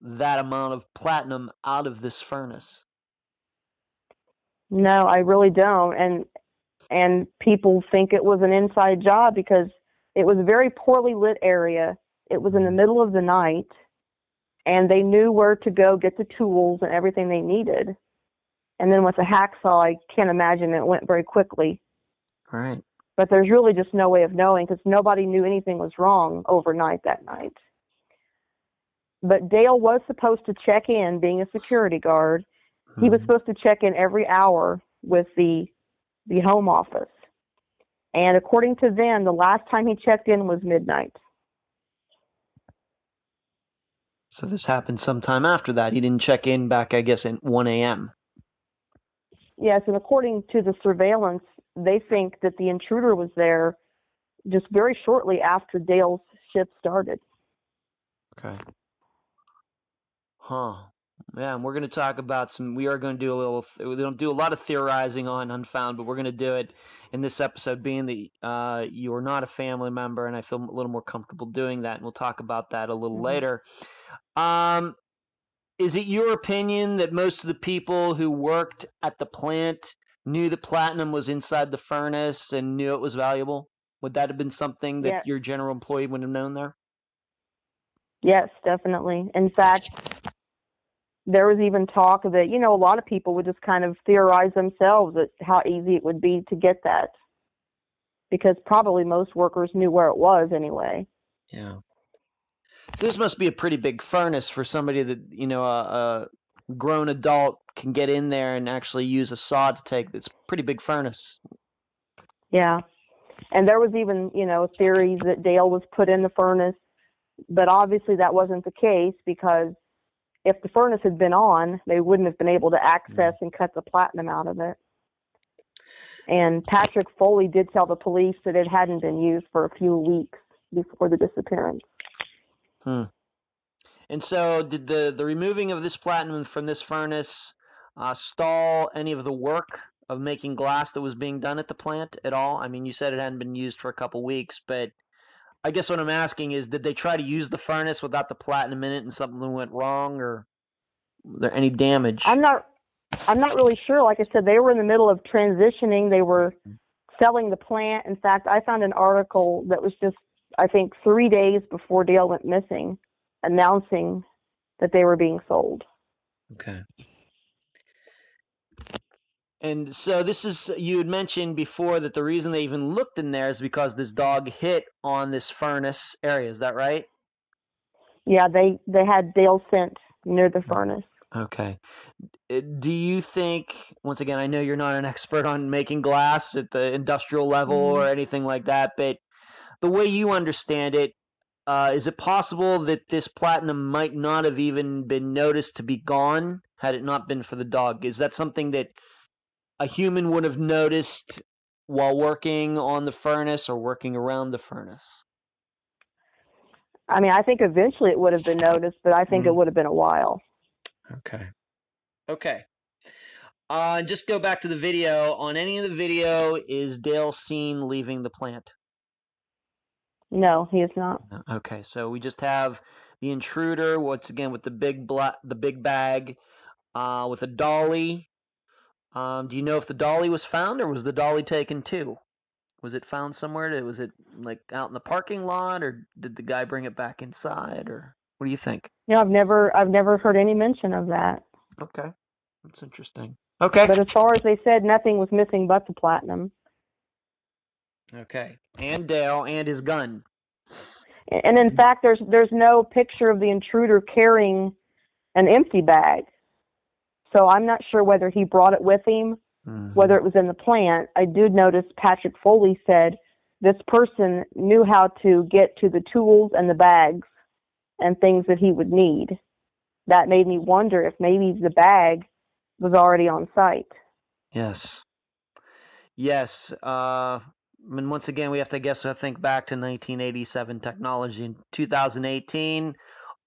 that amount of platinum out of this furnace? No, I really don't. And people think it was an inside job because it was a very poorly lit area. It was in the middle of the night, and they knew where to go get the tools and everything they needed. And then with a hacksaw, I can't imagine it went very quickly. Right. But there's really just no way of knowing because nobody knew anything was wrong overnight that night. But Dale was supposed to check in, being a security guard. He was supposed to check in every hour with the home office. And according to them, the last time he checked in was midnight. So this happened sometime after that. He didn't check in back, I guess, at 1 a.m. Yes, and according to the surveillance, they think that the intruder was there just very shortly after Dale's shift started. Okay. Huh. Yeah, and we're going to talk about we are going to do we don't do a lot of theorizing on Unfound, but we're going to do it in this episode, being that you are not a family member, and I feel a little more comfortable doing that, and we'll talk about that a little later. Is it your opinion that most of the people who worked at the plant knew the platinum was inside the furnace and knew it was valuable? Would that have been something that your general employee would have known there? Yes, definitely. In fact, there was even talk that, a lot of people would just kind of theorize themselves at how easy it would be to get that. Because probably most workers knew where it was anyway. Yeah. So this must be a pretty big furnace for somebody that, a grown adult can get in there and actually use a saw to take. It's a pretty big furnace. Yeah. And there was even, theories that Dale was put in the furnace, but obviously that wasn't the case because if the furnace had been on, they wouldn't have been able to access and cut the platinum out of it. And Patrick Foley did tell the police that it hadn't been used for a few weeks before the disappearance. And so did the removing of this platinum from this furnace stall any of the work of making glass that was being done at the plant at all? I mean, you said it hadn't been used for a couple weeks, but I guess what I'm asking is, did they try to use the furnace without the platinum in it and something went wrong, or was there any damage? I'm not really sure. Like I said, they were in the middle of transitioning. They were selling the plant. In fact, I found an article that was just, I think, 3 days before Dale went missing, announcing that they were being sold. Okay. And so this is, you had mentioned before that the reason they even looked in there is because this dog hit on this furnace area. Is that right? Yeah, they had Dale scent near the furnace. Okay. Do you think, once again, I know you're not an expert on making glass at the industrial level or anything like that, but the way you understand it, is it possible that this platinum might not have even been noticed to be gone had it not been for the dog? Is that something that a human would have noticed while working on the furnace or working around the furnace? I mean, I think eventually it would have been noticed, but I think it would have been a while. Okay. Just go back to the video. On any of the video, is Dale seen leaving the plant? No, he is not. Okay, so we just have the intruder once again with the big bag, with a dolly. Do you know if the dolly was found or was the dolly taken too? Was it found somewhere? Was it like out in the parking lot, or did the guy bring it back inside, or what do you think? I've never heard any mention of that. Okay, that's interesting. Okay. But as far as they said, nothing was missing but the platinum. Okay, and Dale and his gun. And in fact, there's no picture of the intruder carrying an empty bag. So I'm not sure whether he brought it with him, whether it was in the plant. I did notice Patrick Foley said this person knew how to get to the tools and the bags and things that he would need. That made me wonder if maybe the bag was already on site. Yes. Yes. I mean, once again, we have to think back to 1987 technology. In 2018,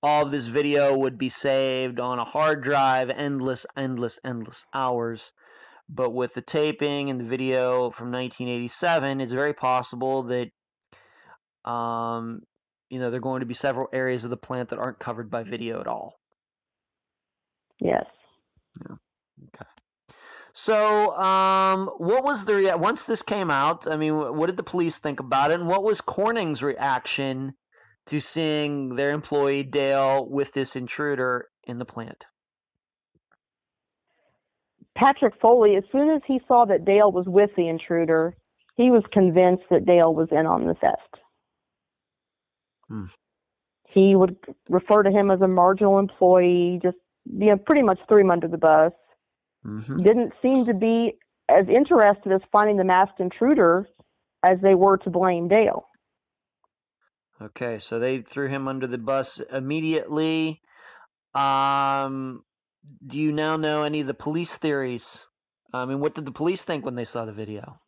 all of this video would be saved on a hard drive, endless hours. But with the taping and the video from 1987, it's very possible that there are going to be several areas of the plant that aren't covered by video at all. Yes. Yeah. Okay. So, what was the once this came out? I mean, what did the police think about it, and what was Corning's reaction to seeing their employee Dale with this intruder in the plant? Patrick Foley, as soon as he saw that Dale was with the intruder, he was convinced that Dale was in on the theft. He would refer to him as a marginal employee, just pretty much threw him under the bus. Didn't seem to be as interested as finding the masked intruder as they were to blame Dale. Okay, so they threw him under the bus immediately. Do you now know any of the police theories? I mean, what did the police think when they saw the video?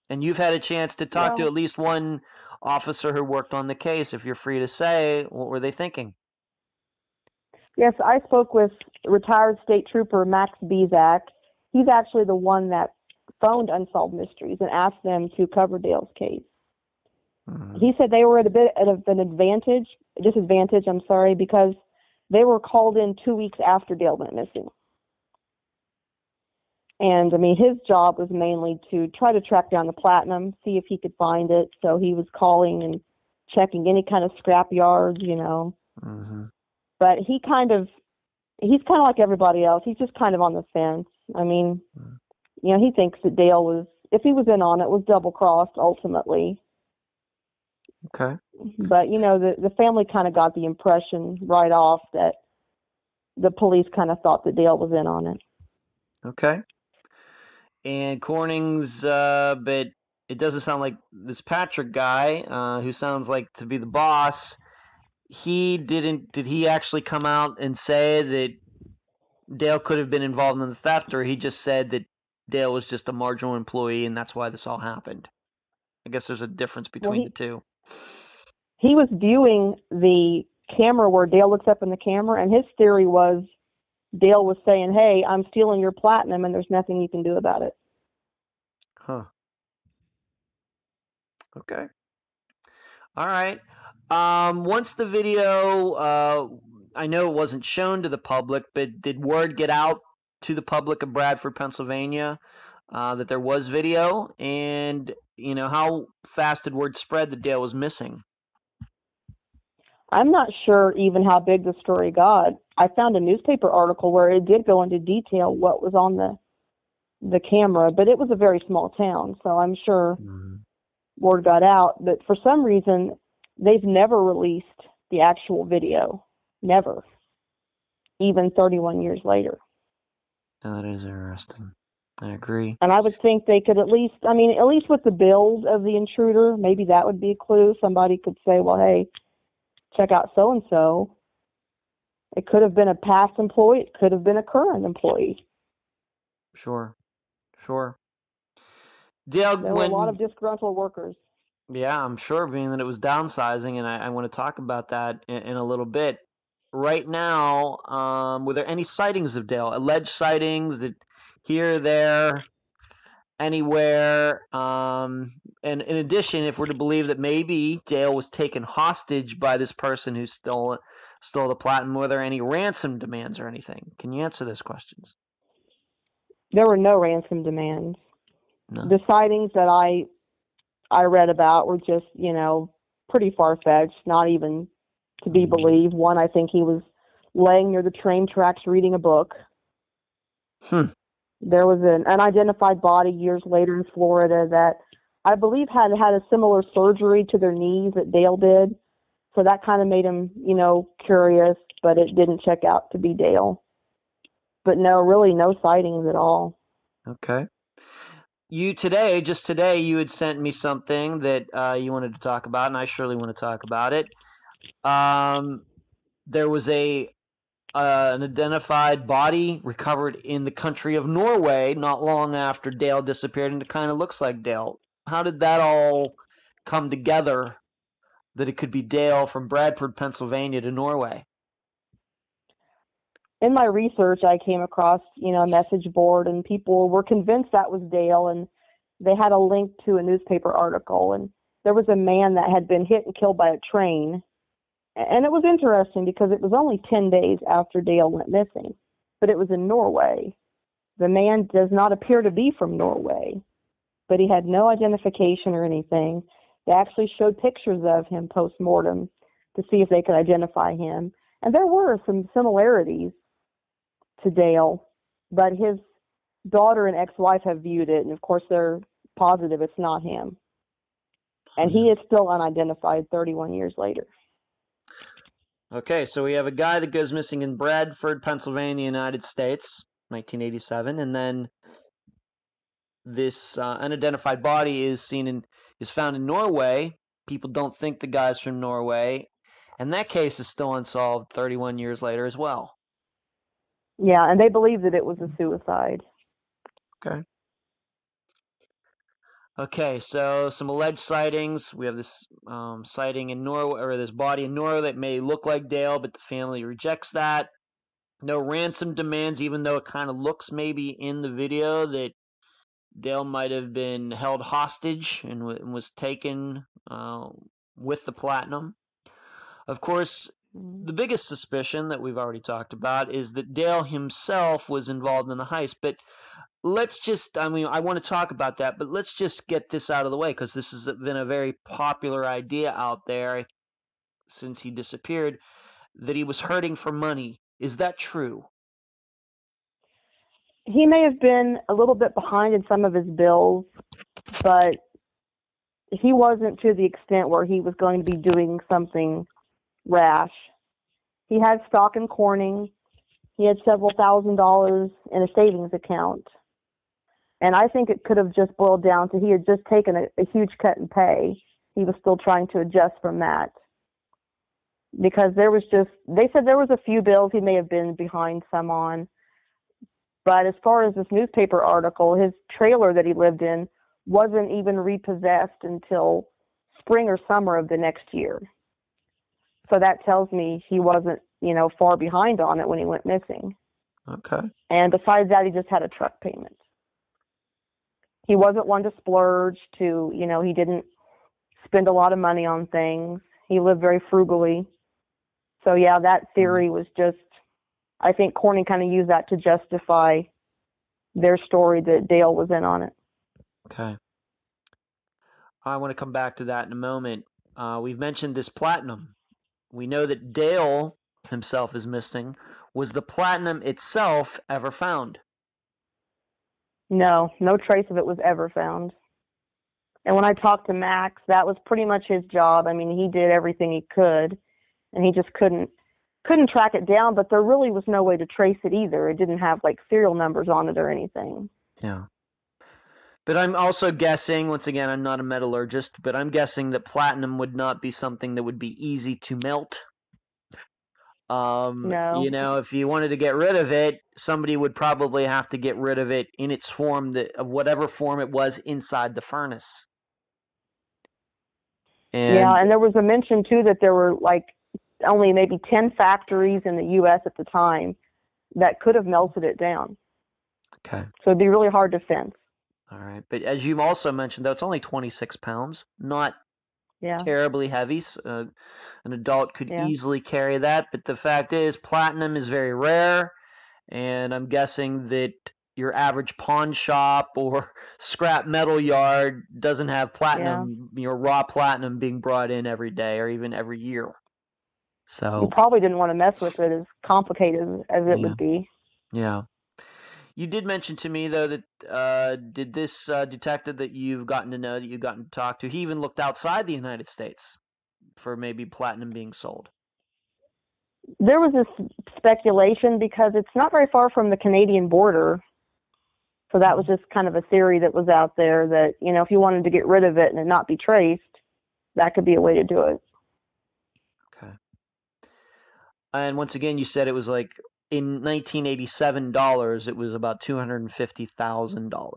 And you've had a chance to talk to at least one officer who worked on the case. If you're free to say, what were they thinking? Yes, I spoke with retired state trooper Max Bezak. He's actually the one that phoned Unsolved Mysteries and asked them to cover Dale's case. He said they were at a bit of an disadvantage, because they were called in 2 weeks after Dale went missing. And, I mean, his job was mainly to try to track down the platinum, see if he could find it. So he was calling and checking any kind of scrap yards, But he's kind of like everybody else. He's just kind of on the fence. I mean, he thinks that Dale was, if he was in on it, was double-crossed ultimately. Okay. But, the family kind of got the impression right off that the police kind of thought that Dale was in on it. Okay. And Corning's, but it doesn't sound like this Patrick guy, who sounds like to be the boss, did he actually come out and say that Dale could have been involved in the theft, or he just said that Dale was just a marginal employee and that's why this all happened? I guess there's a difference between the two. He was viewing the camera where Dale looks up in the camera, and his theory was Dale was saying, hey, I'm stealing your platinum and there's nothing you can do about it. Huh. Okay. All right. Once the video, I know it wasn't shown to the public, but did word get out to the public of Bradford, Pennsylvania, that there was video? And, how fast did word spread that Dale was missing? I'm not sure even how big the story got. I found a newspaper article where it did go into detail what was on the camera, but it was a very small town, so I'm sure word got out. But for some reason, they've never released the actual video. Never. Even 31 years later. That is interesting. I agree. And I would think they could at least with the build of the intruder, maybe that would be a clue. Somebody could say, well, hey, check out so-and-so. It could have been a past employee. It could have been a current employee. Sure. Dale, there were a lot of disgruntled workers. Yeah, I'm sure, being that it was downsizing, and I want to talk about that in a little bit. Right now, were there any sightings of Dale? Alleged sightings that here, there, anywhere? And in addition, if we're to believe that maybe Dale was taken hostage by this person who stole the platinum, were there any ransom demands or anything? Can you answer those questions? There were no ransom demands. No. The sightings that I I read about were just, pretty far-fetched, not even to be believed. One, I think he was laying near the train tracks reading a book. There was an unidentified body years later in Florida that I believe had a similar surgery to their knees that Dale did. So that kind of made him, curious, but it didn't check out to be Dale. But no, really no sightings at all. Okay. Just today, you had sent me something that you wanted to talk about, and I surely want to talk about it. There was an identified body recovered in the country of Norway not long after Dale disappeared, and it kind of looks like Dale. How did that all come together that it could be Dale from Bradford, Pennsylvania to Norway? In my research, I came across, a message board, and people were convinced that was Dale, and they had a link to a newspaper article, and there was a man that had been hit and killed by a train. And it was interesting because it was only 10 days after Dale went missing, but it was in Norway. The man does not appear to be from Norway, but he had no identification or anything. They actually showed pictures of him post-mortem to see if they could identify him. And there were some similarities to Dale, but his daughter and ex-wife have viewed it, and of course they're positive it's not him. And he is still unidentified 31 years later. Okay, so we have a guy that goes missing in Bradford, Pennsylvania, United States, 1987, and then this unidentified body is found in Norway. People don't think the guy's from Norway, and that case is still unsolved 31 years later as well. Yeah, and they believe that it was a suicide. Okay. Okay, so some alleged sightings. We have this sighting in Norway, or this body in Norway that may look like Dale, but the family rejects that. No ransom demands, even though it kind of looks maybe in the video that Dale might have been held hostage and was taken with the platinum. Of course, the biggest suspicion that we've already talked about is that Dale himself was involved in the heist. But I want to talk about that, but let's just get this out of the way because this has been a very popular idea out there since he disappeared, that he was hurting for money. Is that true? He may have been a little bit behind in some of his bills, but he wasn't to the extent where he was going to be doing something rash. He had stock in Corning. He had several $1,000s in a savings account. And I think it could have just boiled down to he had just taken a huge cut in pay. He was still trying to adjust from that. Because they said there was a few bills he may have been behind some on. But as far as this newspaper article, his trailer that he lived in wasn't even repossessed until spring or summer of the next year. So that tells me he wasn't, far behind on it when he went missing. Okay. And besides that, he just had a truck payment. He wasn't one to splurge he didn't spend a lot of money on things. He lived very frugally. So yeah, that theory was just, I think Corning kind of used that to justify their story that Dale was in on it. Okay. I want to come back to that in a moment. We've mentioned this platinum. We know that Dale himself is missing. Was the platinum itself ever found? No trace of it was ever found. And when I talked to Max, that was pretty much his job. I mean, he did everything he could, and he just couldn't track it down, but there really was no way to trace it either. It didn't have serial numbers on it or anything. Yeah. But I'm also guessing, once again, I'm not a metallurgist, but I'm guessing that platinum would not be something that would be easy to melt. No. If you wanted to get rid of it, somebody would probably have to get rid of it in its form, of whatever form it was inside the furnace. And there was a mention too that there were only maybe 10 factories in the U.S. at the time that could have melted it down. Okay. So it'd be really hard to fence. All right. But as you also mentioned, though, it's only 26 pounds, not terribly heavy. An adult could easily carry that. But the fact is, platinum is very rare, and I'm guessing that your average pawn shop or scrap metal yard doesn't have platinum, raw platinum being brought in every day or even every year. So you probably didn't want to mess with it, as complicated as it would be. Yeah. You did mention to me, though, that did this detective that you've gotten to know, that you've gotten to talk to, he even looked outside the United States for maybe platinum being sold? There was this speculation because it's not very far from the Canadian border. So that was just kind of a theory that was out there that, if you wanted to get rid of it and it not be traced, that could be a way to do it. Okay. And once again, you said it was like in $1987, it was about $250,000.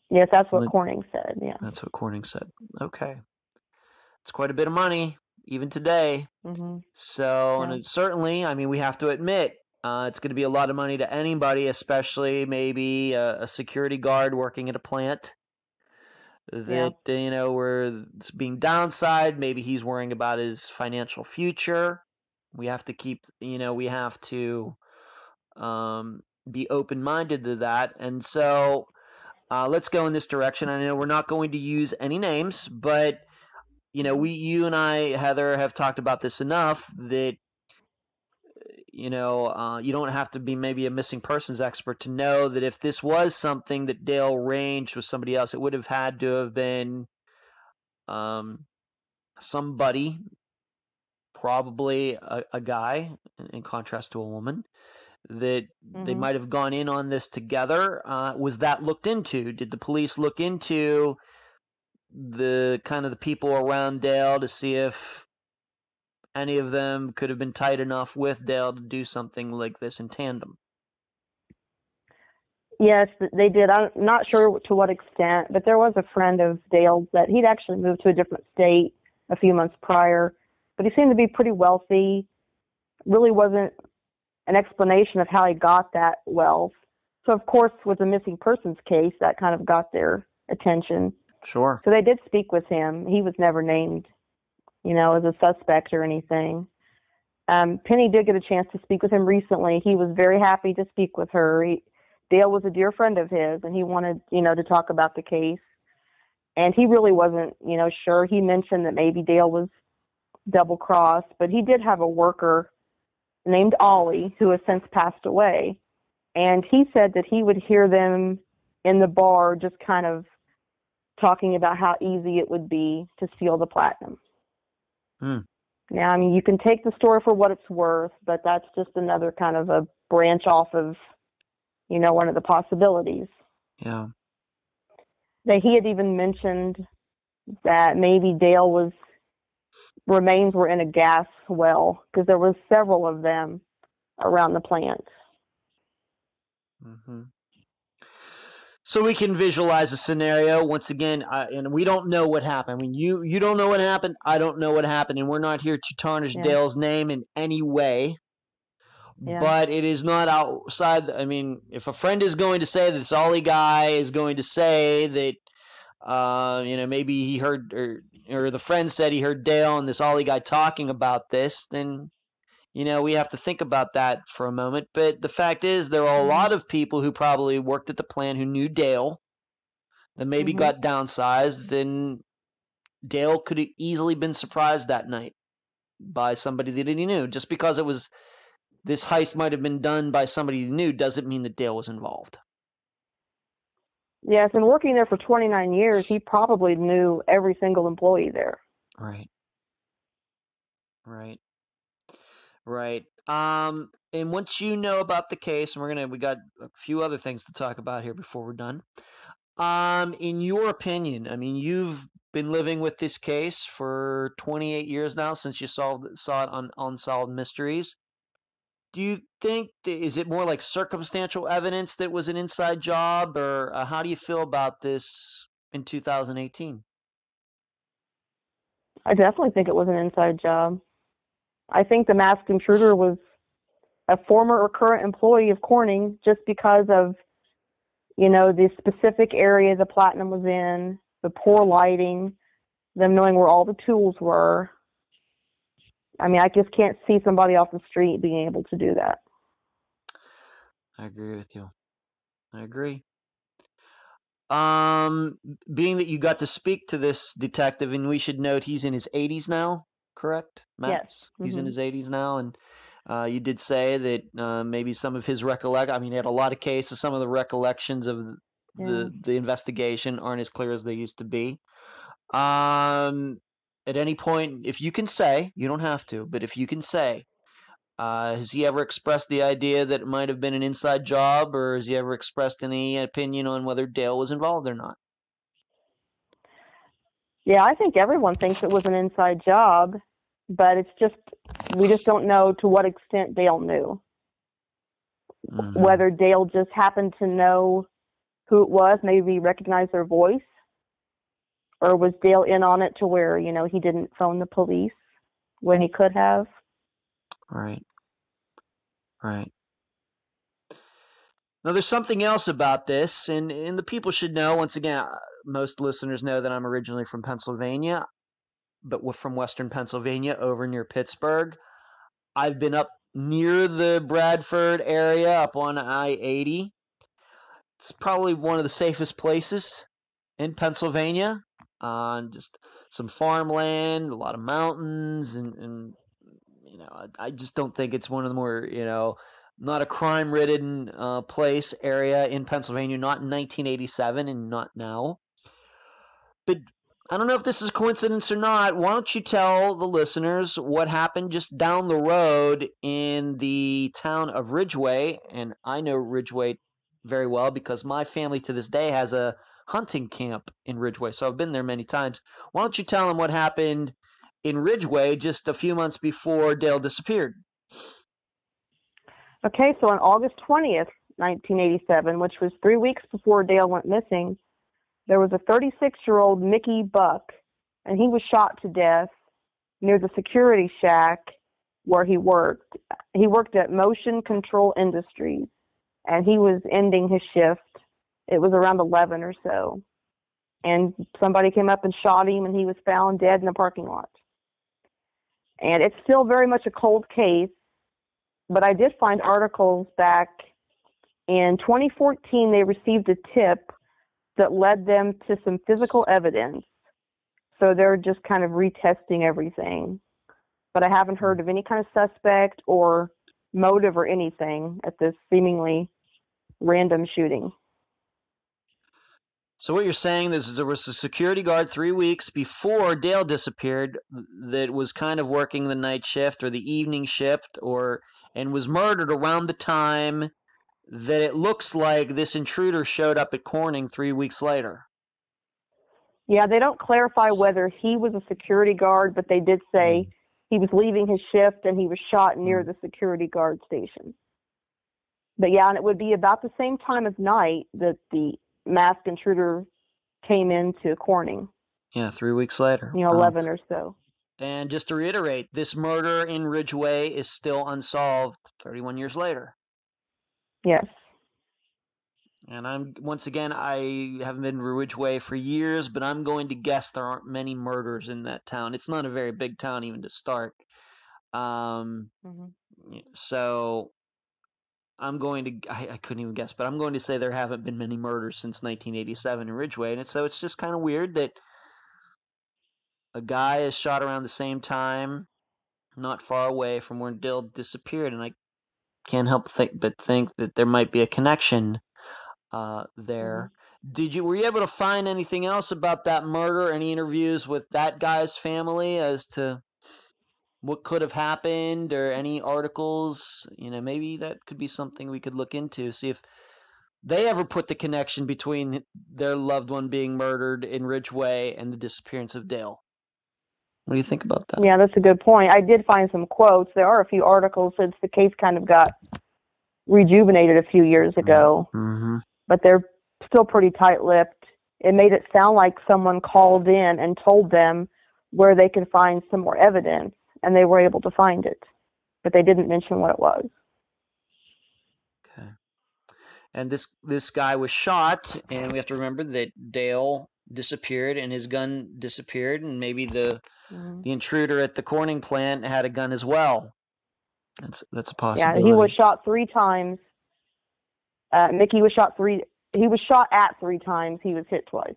Yes, that's what Corning said. Yeah. That's what Corning said. Okay. It's quite a bit of money, even today. Mm-hmm. So, and it's certainly, we have to admit, it's going to be a lot of money to anybody, especially maybe a security guard working at a plant that, where it's being downside. Maybe he's worrying about his financial future. We have to keep, we have to be open-minded to that. And so let's go in this direction. I know we're not going to use any names, but, you and I, Heather, have talked about this enough that you don't have to be maybe a missing persons expert to know that if this was something that Dale arranged with somebody else, it would have had to have been somebody, probably a guy, in contrast to a woman, that they might have gone in on this together. Was that looked into? Did the police look into the kind of the people around Dale to see if any of them could have been tight enough with Dale to do something like this in tandem? Yes, they did. I'm not sure to what extent, but there was a friend of Dale's that he'd actually moved to a different state a few months prior, but he seemed to be pretty wealthy. Really wasn't an explanation of how he got that wealth. So, of course, with the missing persons case, that kind of got their attention. Sure. So they did speak with him. He was never named, as a suspect or anything. Penny did get a chance to speak with him recently. He was very happy to speak with her. Dale was a dear friend of his, and he wanted, to talk about the case. And he really wasn't, sure. He mentioned that maybe Dale was double-crossed, but he did have a worker named Ollie who has since passed away. And he said that he would hear them in the bar just kind of talking about how easy it would be to steal the platinum. Now, you can take the story for what it's worth, but that's just another kind of a branch off of, one of the possibilities. Yeah. He had even mentioned that maybe Dale remains were in a gas well, because there were several of them around the plant. Mm-hmm. So we can visualize a scenario once again, and we don't know what happened. You don't know what happened. I don't know what happened, and we're not here to tarnish Dale's name in any way. Yeah. But it is not outside. If a friend is going to say that this Ollie guy is going to say that, maybe he heard or the friend said he heard Dale and this Ollie guy talking about this, then we have to think about that for a moment. But the fact is, there are a lot of people who probably worked at the plant who knew Dale that maybe got downsized, and Dale could have easily been surprised that night by somebody that he knew. Just because this heist might have been done by somebody he knew doesn't mean that Dale was involved. Yes, and working there for 29 years, he probably knew every single employee there. Right. And once you know about the case, and we got a few other things to talk about here before we're done. In your opinion, you've been living with this case for 28 years now since you saw it on Unsolved Mysteries. Do you think, is it more like circumstantial evidence that was an inside job, or how do you feel about this in 2018? I definitely think it was an inside job. I think the masked intruder was a former or current employee of Corning just because of, the specific area the platinum was in, the poor lighting, them knowing where all the tools were. I just can't see somebody off the street being able to do that. I agree with you. I agree. Being that you got to speak to this detective, and we should note he's in his 80s now, correct, Yes. Max? He's in his 80s now, and you did say that maybe some of his he had a lot of cases. Some of the recollections of Yeah. the investigation aren't as clear as they used to be. Um, at any point, if you can say, you don't have to, but if you can say, has he ever expressed the idea that it might have been an inside job, or has he ever expressed any opinion on whether Dale was involved or not? Yeah, I think everyone thinks it was an inside job, but we just don't know to what extent Dale knew. Mm-hmm. Whether Dale just happened to know who it was, maybe recognize their voice, or was Dale in on it to where, he didn't phone the police when he could have? Right. Right. Now, there's something else about this, and the people should know. Once again, most listeners know that I'm originally from Pennsylvania, but we're from Western Pennsylvania, over near Pittsburgh. I've been up near the Bradford area, up on I-80. It's probably one of the safest places in Pennsylvania. Just some farmland, a lot of mountains, and I just don't think it's one of the more, not a crime-ridden place area in Pennsylvania, not in 1987 and not now. But I don't know if this is a coincidence or not. Why don't you tell the listeners what happened just down the road in the town of Ridgway? And I know Ridgway very well because my family to this day has a hunting camp in Ridgway, so I've been there many times. Why don't you tell them what happened in Ridgway just a few months before Dale disappeared? Okay, so on August 20th, 1987, which was 3 weeks before Dale went missing, there was a 36-year-old Mickey Buck, and he was shot to death near the security shack where he worked. He worked at Motion Control Industries, and he was ending his shift. It was around 11 or so. And somebody came up and shot him, and he was found dead in the parking lot. And it's still very much a cold case, but I did find articles back in 2014. They received a tip that led them to some physical evidence. So they're just kind of retesting everything. But I haven't heard of any kind of suspect or motive or anything at this seemingly random shooting. So what you're saying is there was a security guard 3 weeks before Dale disappeared that was kind of working the night shift or the evening shift and was murdered around the time that it looks like this intruder showed up at Corning 3 weeks later. Yeah, they don't clarify whether he was a security guard, but they did say he was leaving his shift and he was shot near the security guard station. But yeah, and it would be about the same time of night that the masked intruder came into Corning. Yeah, 3 weeks later. 11 or so. And just to reiterate, this murder in Ridgway is still unsolved 31 years later. Yes. And I haven't been to Ridgway for years, but I'm going to guess there aren't many murders in that town. It's not a very big town even to start. So I'm going to, I couldn't even guess, but I'm going to say there haven't been many murders since 1987 in Ridgway. And so it's just kind of weird that a guy is shot around the same time, not far away from where Dale disappeared. And I can't help but think that there might be a connection there. Were you able to find anything else about that murder? Any interviews with that guy's family as to what could have happened, or any articles? Maybe that could be something we could look into, see if they ever put the connection between their loved one being murdered in Ridgway and the disappearance of Dale. What do you think about that? Yeah, that's a good point. I did find some quotes. There are a few articles since the case kind of got rejuvenated a few years ago, but they're still pretty tight-lipped. It made it sound like someone called in and told them where they could find some more evidence, and they were able to find it, but they didn't mention what it was. Okay. And this guy was shot, and we have to remember that Dale disappeared and his gun disappeared, and maybe the intruder at the Corning plant had a gun as well. That's a possibility. Yeah, he was shot 3 times. Mickey was shot he was shot at 3 times. He was hit twice.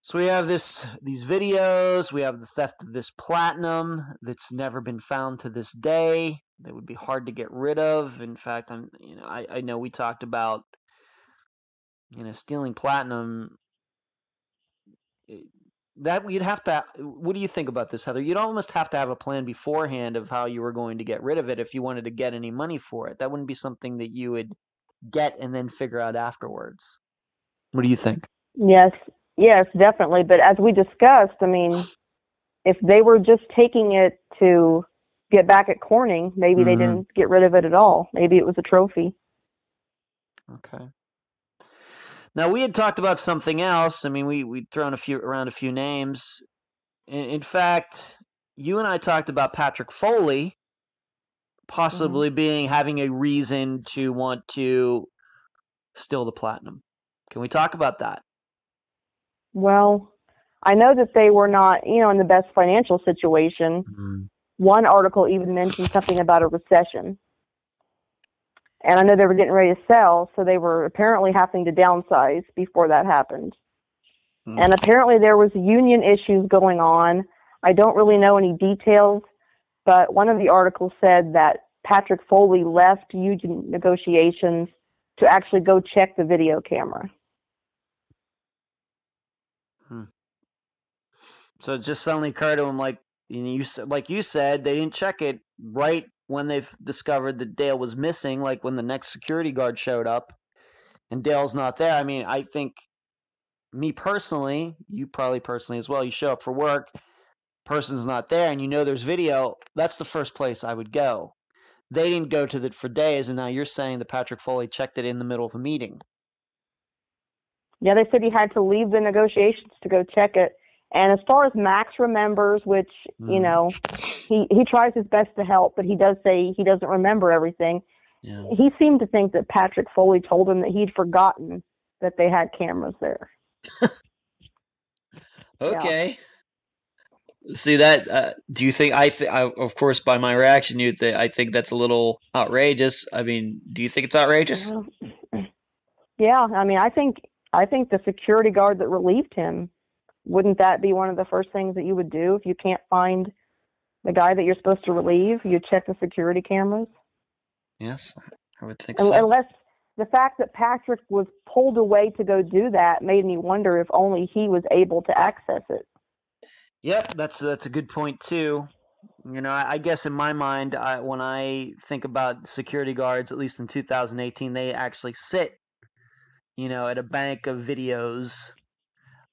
So we have these videos. We have the theft of this platinum that's never been found to this day. That would be hard to get rid of. In fact, I know we talked about stealing platinum. That you'd have to. What do you think about this, Heather? You'd almost have to have a plan beforehand of how you were going to get rid of it if you wanted to get any money for it. That wouldn't be something that you would get and then figure out afterwards. What do you think? Yes, definitely. But as we discussed, I mean, if they were just taking it to get back at Corning, maybe they didn't get rid of it at all. Maybe it was a trophy. Okay. Now, we had talked about something else. I mean, we'd thrown around a few names. In fact, you and I talked about Patrick Foley possibly having a reason to want to steal the platinum. Can we talk about that? Well, I know that they were not, in the best financial situation. One article even mentioned something about a recession. And I know they were getting ready to sell, so they were apparently having to downsize before that happened. And apparently there was union issues going on. I don't really know any details, but one of the articles said that Patrick Foley left union negotiations to actually go check the video camera. So it just suddenly occurred to him, like you said, they didn't check it right when they discovered that Dale was missing, like when the next security guard showed up and Dale's not there. I mean, I think me personally, you probably personally as well, you show up for work, person's not there, and there's video, that's the first place I would go. They didn't go to it for days, and now you're saying that Patrick Foley checked it in the middle of a meeting. Yeah, they said he had to leave the negotiations to go check it. And as far as Max remembers, which, he tries his best to help, but he does say he doesn't remember everything. Yeah. He seemed to think that Patrick Foley told him that he'd forgotten that they had cameras there. Okay. Yeah. See that? Do you think? I of course, by my reaction, I think that's a little outrageous. I mean, do you think it's outrageous? Yeah. I mean, I think the security guard that relieved him, wouldn't that be one of the first things that you would do if you can't find the guy that you're supposed to relieve? You check the security cameras. Yes, I would think so. Unless the fact that Patrick was pulled away to go do that made me wonder if only he was able to access it. Yep, that's a good point too. I guess in my mind, when I think about security guards, at least in 2018, they actually sit, at a bank of videos.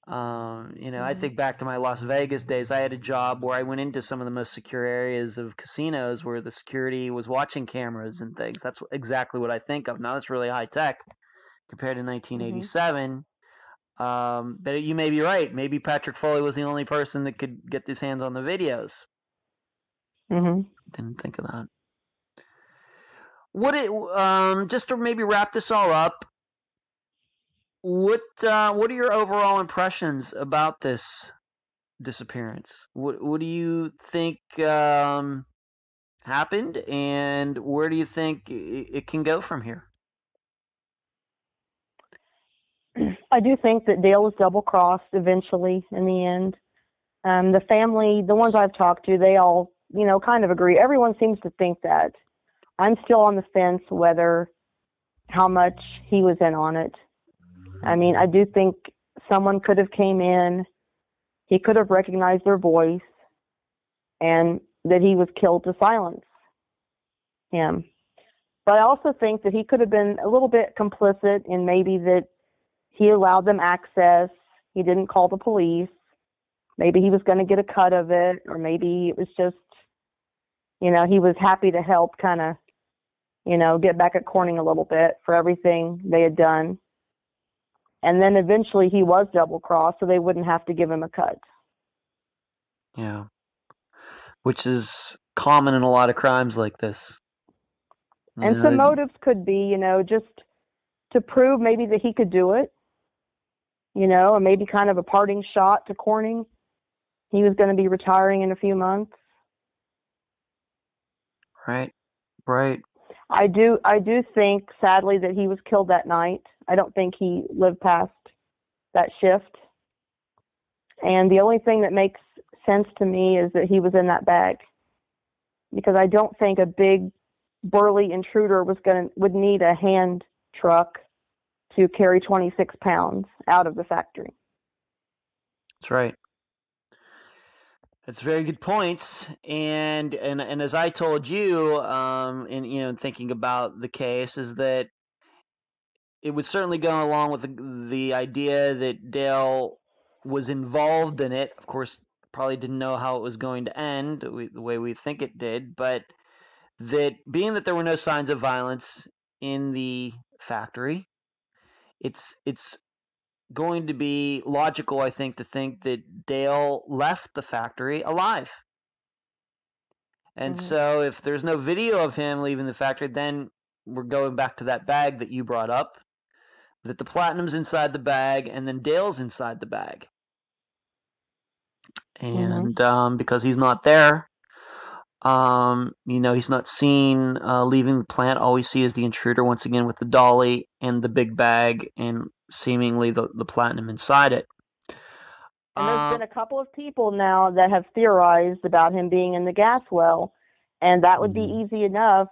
I think back to my Las Vegas days. I had a job where I went into some of the most secure areas of casinos where the security was watching cameras and things. That's exactly what I think of. Now that's really high tech compared to 1987. But you may be right. Maybe Patrick Foley was the only person that could get his hands on the videos. Didn't think of that. Just to maybe wrap this all up, what are your overall impressions about this disappearance? What do you think happened, and where do you think it can go from here? I do think that Dale was double-crossed eventually in the end. The family, the ones I've talked to, they all, kind of agree. Everyone seems to think that. I'm still on the fence how much he was in on it. I mean, I do think someone could have came in, he could have recognized their voice, and that he was killed to silence him. But I also think that he could have been a little bit complicit in maybe that he allowed them access, he didn't call the police, maybe he was going to get a cut of it, or maybe it was just, he was happy to help kind of, get back at Corning a little bit for everything they had done. And then eventually he was double-crossed, so they wouldn't have to give him a cut. Yeah. Which is common in a lot of crimes like this. And some motives could be, just to prove maybe that he could do it, or maybe kind of a parting shot to Corning. He was going to be retiring in a few months. Right. I do think, sadly, that he was killed that night. I don't think he lived past that shift. And the only thing that makes sense to me is that he was in that bag, because I don't think a big burly intruder would need a hand truck to carry 26 pounds out of the factory. That's right. That's very good points. And as I told you, in thinking about the case, is that it would certainly go along with the idea that Dale was involved in it. Of course, probably didn't know how it was going to end the way we think it did, but that being that there were no signs of violence in the factory, it's going to be logical, I think, to think that Dale left the factory alive. And so if there's no video of him leaving the factory, then we're going back to that bag that you brought up, that the platinum's inside the bag and then Dale's inside the bag. And because he's not there, he's not seen leaving the plant. All we see is the intruder once again with the dolly and the big bag and seemingly the platinum inside it. And there's been a couple of people now that have theorized about him being in the gas well, and that would be easy enough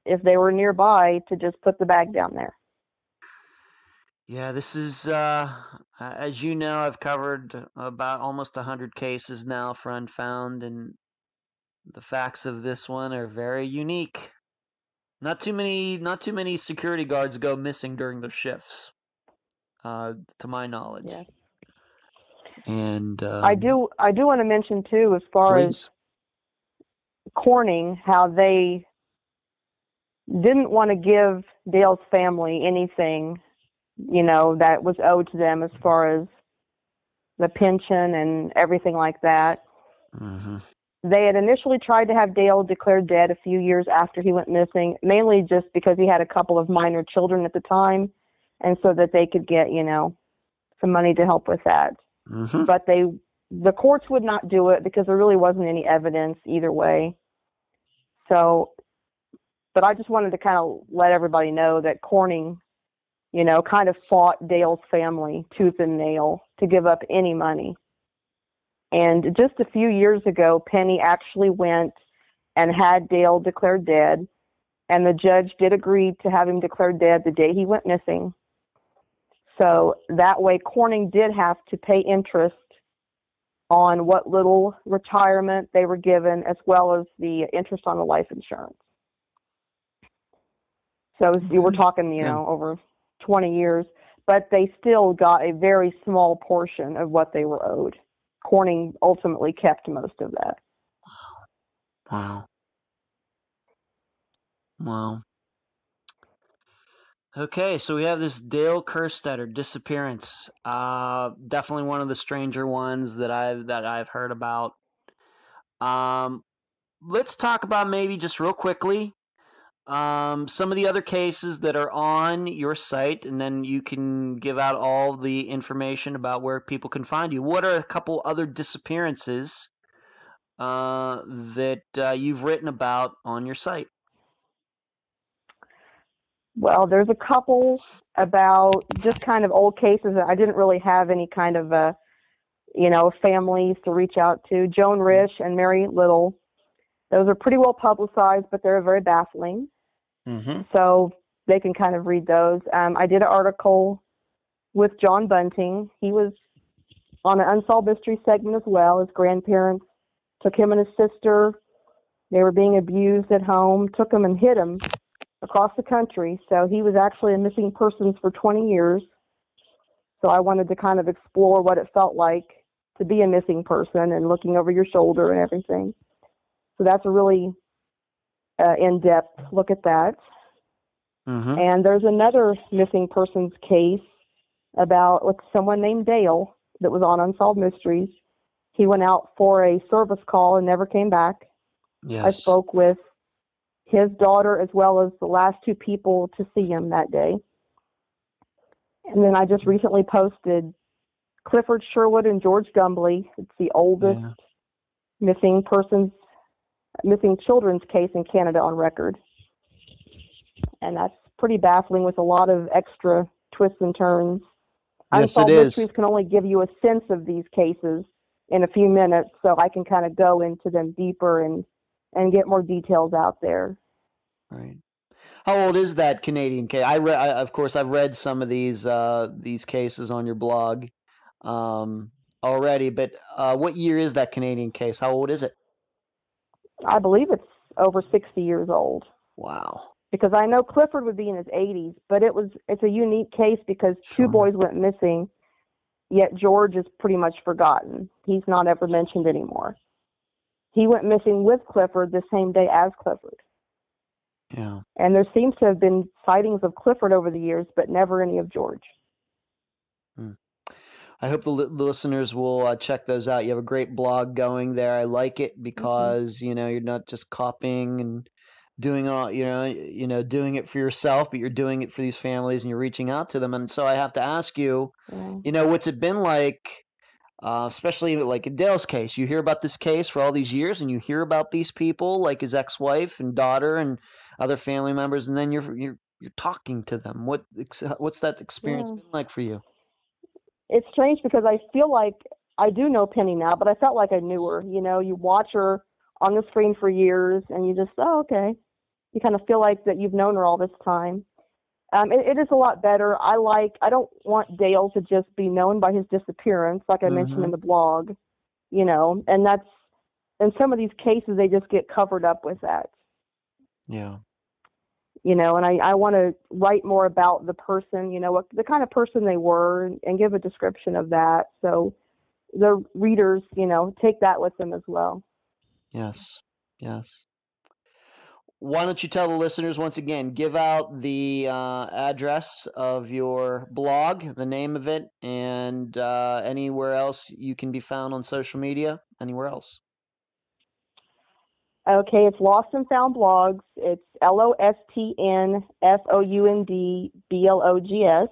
if they were nearby to just put the bag down there. Yeah, this is, as you know, I've covered about almost 100 cases now for Unfound, and the facts of this one are very unique. Not too many security guards go missing during their shifts, to my knowledge. Yes. And I do want to mention too, as far as Corning, how they didn't want to give Dale's family anything, that was owed to them as far as the pension and everything like that. Mm-hmm. They had initially tried to have Dale declared dead a few years after he went missing, mainly just because he had a couple of minor children at the time, and so that they could get, some money to help with that. Mm-hmm. But the courts would not do it because there really wasn't any evidence either way. So, but I just wanted to kind of let everybody know that Corning, kind of fought Dale's family tooth and nail to give up any money. And just a few years ago, Penny actually went and had Dale declared dead, and the judge did agree to have him declared dead the day he went missing. So that way, Corning did have to pay interest on what little retirement they were given, as well as the interest on the life insurance. So you were talking, over 20 years, but they still got a very small portion of what they were owed. Corning ultimately kept most of that. Wow. Okay, so we have this Dale Kerstetter disappearance. Definitely one of the stranger ones that I've heard about. Let's talk about maybe just real quickly some of the other cases that are on your site, and then you can give out all the information about where people can find you. What are a couple other disappearances that you've written about on your site? Well, there's a couple about just kind of old cases that I didn't really have any kind of, families to reach out to. Joan Risch and Mary Little. Those are pretty well publicized, but they're very baffling. Mm-hmm. So they can kind of read those. I did an article with John Bunting. He was on an Unsolved Mystery segment as well. His grandparents took him and his sister. They were being abused at home, took him and hid him across the country. So he was actually a missing persons for 20 years. So I wanted to kind of explore what it felt like to be a missing person and looking over your shoulder and everything. So that's a really in-depth look at that. Mm-hmm. And there's another missing persons case about someone named Dale that was on Unsolved Mysteries. He went out for a service call and never came back. Yes. I spoke with his daughter as well as the last two people to see him that day. And then I just recently posted Clifford Sherwood and George Gumbly. It's the oldest missing children's case in Canada on record. and that's pretty baffling with a lot of extra twists and turns. Yes, it Unsolved is. Mysteries can only give you a sense of these cases in a few minutes, so I can kind of go into them deeper and get more details out there. Right. How old is that Canadian case? Of course, I've read some of these cases on your blog already, but what year is that Canadian case? How old is it? I believe it's over 60 years old. Wow. Because I know Clifford would be in his 80s, but it's a unique case because Sure. 2 boys went missing, yet George is pretty much forgotten. He's not ever mentioned anymore. He went missing with Clifford the same day as Clifford. Yeah. And there seems to have been sightings of Clifford over the years, but never any of George. I hope the listeners will check those out. You have a great blog going there. I like it because, you're not just copying and doing all, doing it for yourself, but you're doing it for these families and you're reaching out to them. And so I have to ask you, what's it been like, especially like in Dale's case? You hear about this case for all these years and you hear about these people like his ex-wife and daughter and other family members, and then you're talking to them. What's that experience been like for you? It's strange because I feel like I do know Penny now, but I felt like I knew her. You watch her on the screen for years and you just, oh, okay. You kind of feel like that you've known her all this time. It is a lot better. I don't want Dale to just be known by his disappearance, like I mentioned in the blog, and in some of these cases, they just get covered up with that. Yeah. And I want to write more about the person, what the kind of person they were, and give a description of that. So the readers, take that with them as well. Yes. Yes. Why don't you tell the listeners once again, give out the address of your blog, the name of it, and anywhere else you can be found on social media, anywhere else. Okay, it's Lost and Found Blogs. It's LOSTNFOUNDBLOGS.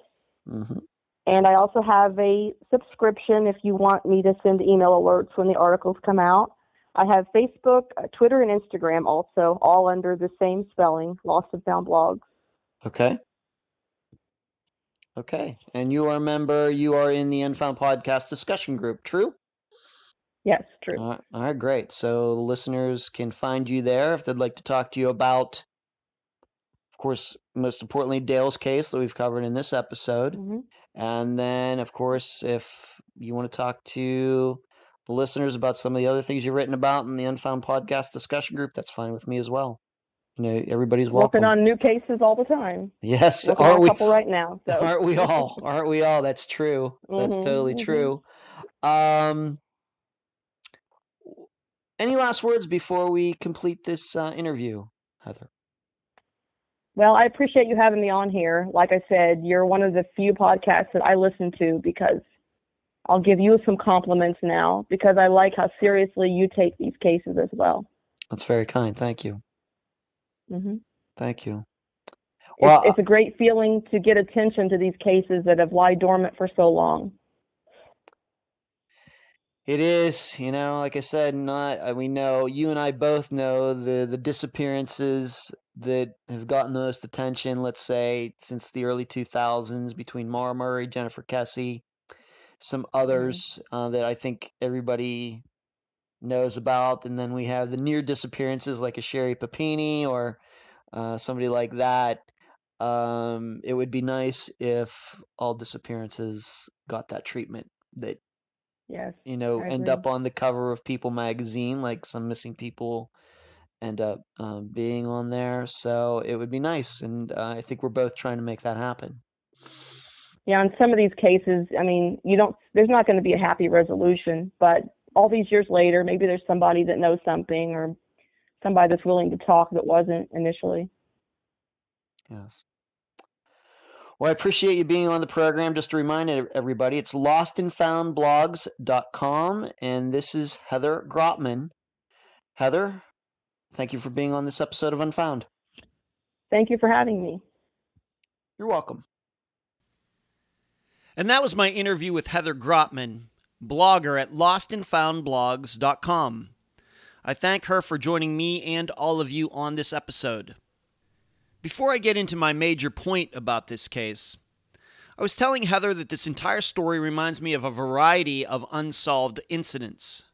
And I also have a subscription if you want me to send email alerts when the articles come out. I have Facebook, Twitter, and Instagram also, all under the same spelling, Lost and Found Blogs. Okay. And you are a member, you are in the Unfound Podcast discussion group, true? Yes, true. All right, great. So the listeners can find you there if they'd like to talk to you about, of course, most importantly, Dale's case that we've covered in this episode. And then, of course, if you want to talk to the listeners about some of the other things you've written about in the Unfound Podcast discussion group, that's fine with me as well. Everybody's welcome. Working on new cases all the time. Yes, working on a couple right now. So. Aren't we all? Aren't we all? That's true. That's totally true. Any last words before we complete this interview, Heather? Well, I appreciate you having me on here. Like I said, you're one of the few podcasts that I listen to because I'll give you some compliments now because I like how seriously you take these cases as well. That's very kind. Thank you. Thank you. Well, it's a great feeling to get attention to these cases that have lied dormant for so long. It is, like I said, we know, you and I both know the disappearances that have gotten the most attention, let's say, since the early 2000s between Mara Murray, Jennifer Kesse, some others that I think everybody knows about. And then we have the near disappearances like a Sherry Papini or somebody like that. It would be nice if all disappearances got that treatment that end up on the cover of People magazine, like some missing people end up being on there. So it would be nice, and I think we're both trying to make that happen. Yeah, in some of these cases, I mean, there's not going to be a happy resolution, but all these years later, maybe there's somebody that knows something or somebody that's willing to talk that wasn't initially. Yes. Well, I appreciate you being on the program. Just to remind everybody, it's lostandfoundblogs.com, and this is Heather Grotman. Heather, thank you for being on this episode of Unfound. Thank you for having me. You're welcome. And that was my interview with Heather Grotman, blogger at lostandfoundblogs.com. I thank her for joining me and all of you on this episode. Before I get into my major point about this case, I was telling Heather that this entire story reminds me of a variety of unsolved incidents.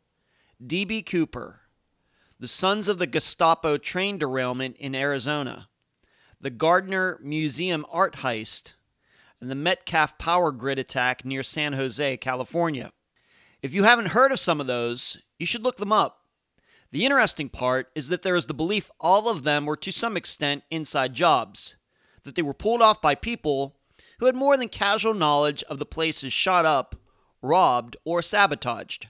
D.B. Cooper, the Sons of the Gestapo train derailment in Arizona, the Gardner Museum art heist, and the Metcalf power grid attack near San Jose, California. If you haven't heard of some of those, you should look them up. The interesting part is that there is the belief all of them were to some extent inside jobs, that they were pulled off by people who had more than casual knowledge of the places shot up, robbed, or sabotaged.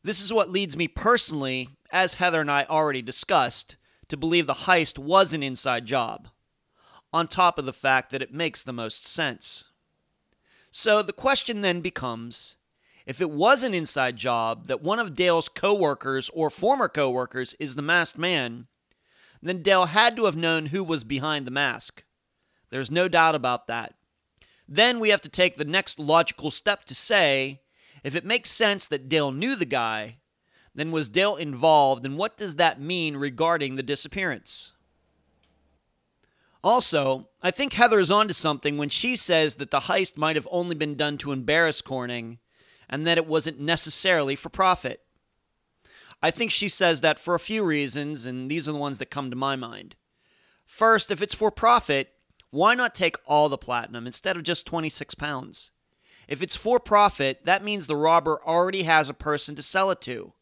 This is what leads me personally, as Heather and I already discussed, to believe the heist was an inside job, on top of the fact that it makes the most sense. So the question then becomes, if it was an inside job that one of Dale's co-workers or former co-workers is the masked man, then Dale had to have known who was behind the mask. There's no doubt about that. Then we have to take the next logical step to say, if it makes sense that Dale knew the guy, then was Dale involved, and what does that mean regarding the disappearance? Also, I think Heather is onto something when she says that the heist might have only been done to embarrass Corning, and that it wasn't necessarily for profit. I think she says that for a few reasons, and these are the ones that come to my mind. First, if it's for profit, why not take all the platinum instead of just 26 pounds? If it's for profit, that means the robber already has a person to sell it to.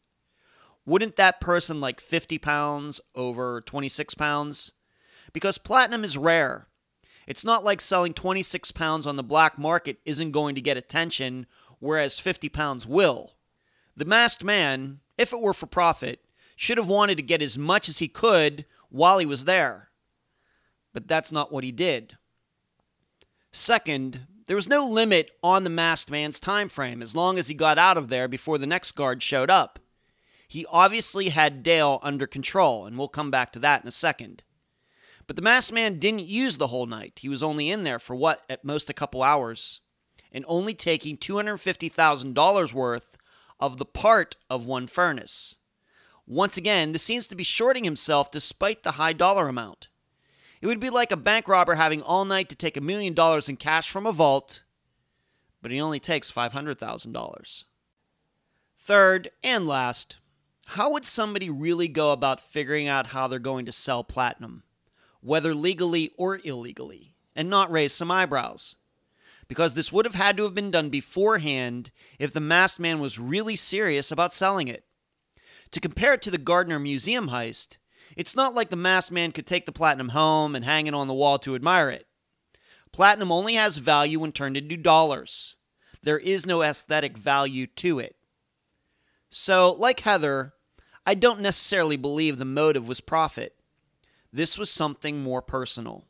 Wouldn't that person like 50 pounds over 26 pounds? Because platinum is rare. It's not like selling 26 pounds on the black market isn't going to get attention, whereas 50 pounds will. The masked man, if it were for profit, should have wanted to get as much as he could while he was there. But that's not what he did. Second, there was no limit on the masked man's time frame as long as he got out of there before the next guard showed up. He obviously had Dale under control, and we'll come back to that in a second. But the masked man didn't use the whole night. He was only in there for at most a couple hours, and only taking $250,000 worth of the part of one furnace. Once again, this seems to be shorting himself despite the high dollar amount. It would be like a bank robber having all night to take $1 million in cash from a vault, but he only takes $500,000. Third and last, how would somebody really go about figuring out how they're going to sell platinum, whether legally or illegally, and not raise some eyebrows? Because this would have had to have been done beforehand if the masked man was really serious about selling it. To compare it to the Gardner Museum heist, it's not like the masked man could take the platinum home and hang it on the wall to admire it. Platinum only has value when turned into dollars. There is no aesthetic value to it. So, like Heather, I don't necessarily believe the motive was profit. This was something more personal.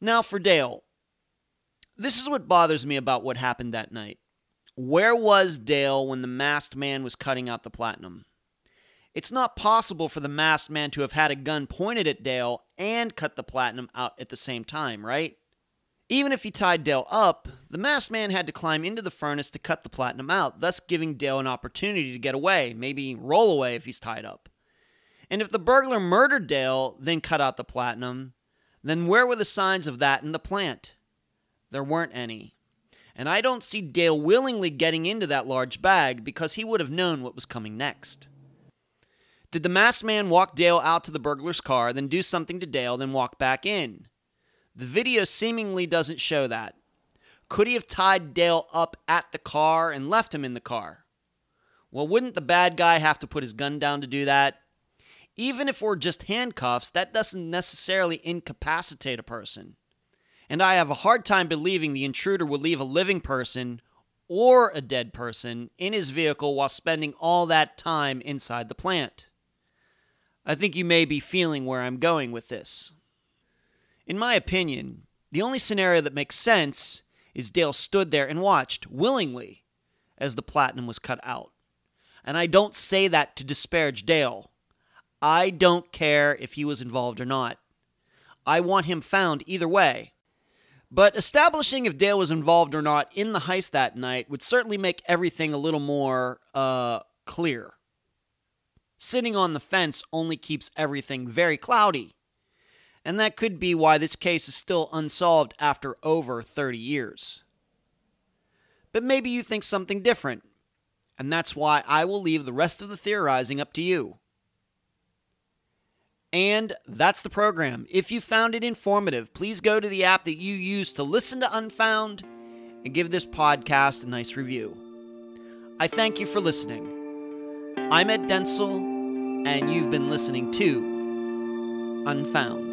Now for Dale. This is what bothers me about what happened that night. Where was Dale when the masked man was cutting out the platinum? It's not possible for the masked man to have had a gun pointed at Dale and cut the platinum out at the same time, right? Even if he tied Dale up, the masked man had to climb into the furnace to cut the platinum out, thus giving Dale an opportunity to get away, maybe roll away if he's tied up. And if the burglar murdered Dale, then cut out the platinum, then where were the signs of that in the plant? There weren't any. And I don't see Dale willingly getting into that large bag because he would have known what was coming next. Did the masked man walk Dale out to the burglar's car, then do something to Dale, then walk back in? The video seemingly doesn't show that. Could he have tied Dale up at the car and left him in the car? Well, wouldn't the bad guy have to put his gun down to do that? Even if we're just handcuffs, that doesn't necessarily incapacitate a person. And I have a hard time believing the intruder would leave a living person or a dead person in his vehicle while spending all that time inside the plant. I think you may be feeling where I'm going with this. In my opinion, the only scenario that makes sense is Dale stood there and watched, willingly, as the platinum was cut out. And I don't say that to disparage Dale. I don't care if he was involved or not. I want him found either way. But establishing if Dale was involved or not in the heist that night would certainly make everything a little more, clear. Sitting on the fence only keeps everything very cloudy. And that could be why this case is still unsolved after over 30 years. But maybe you think something different, and that's why I will leave the rest of the theorizing up to you. And that's the program. If you found it informative, please go to the app that you use to listen to Unfound and give this podcast a nice review. I thank you for listening. I'm Ed Densel, and you've been listening to Unfound.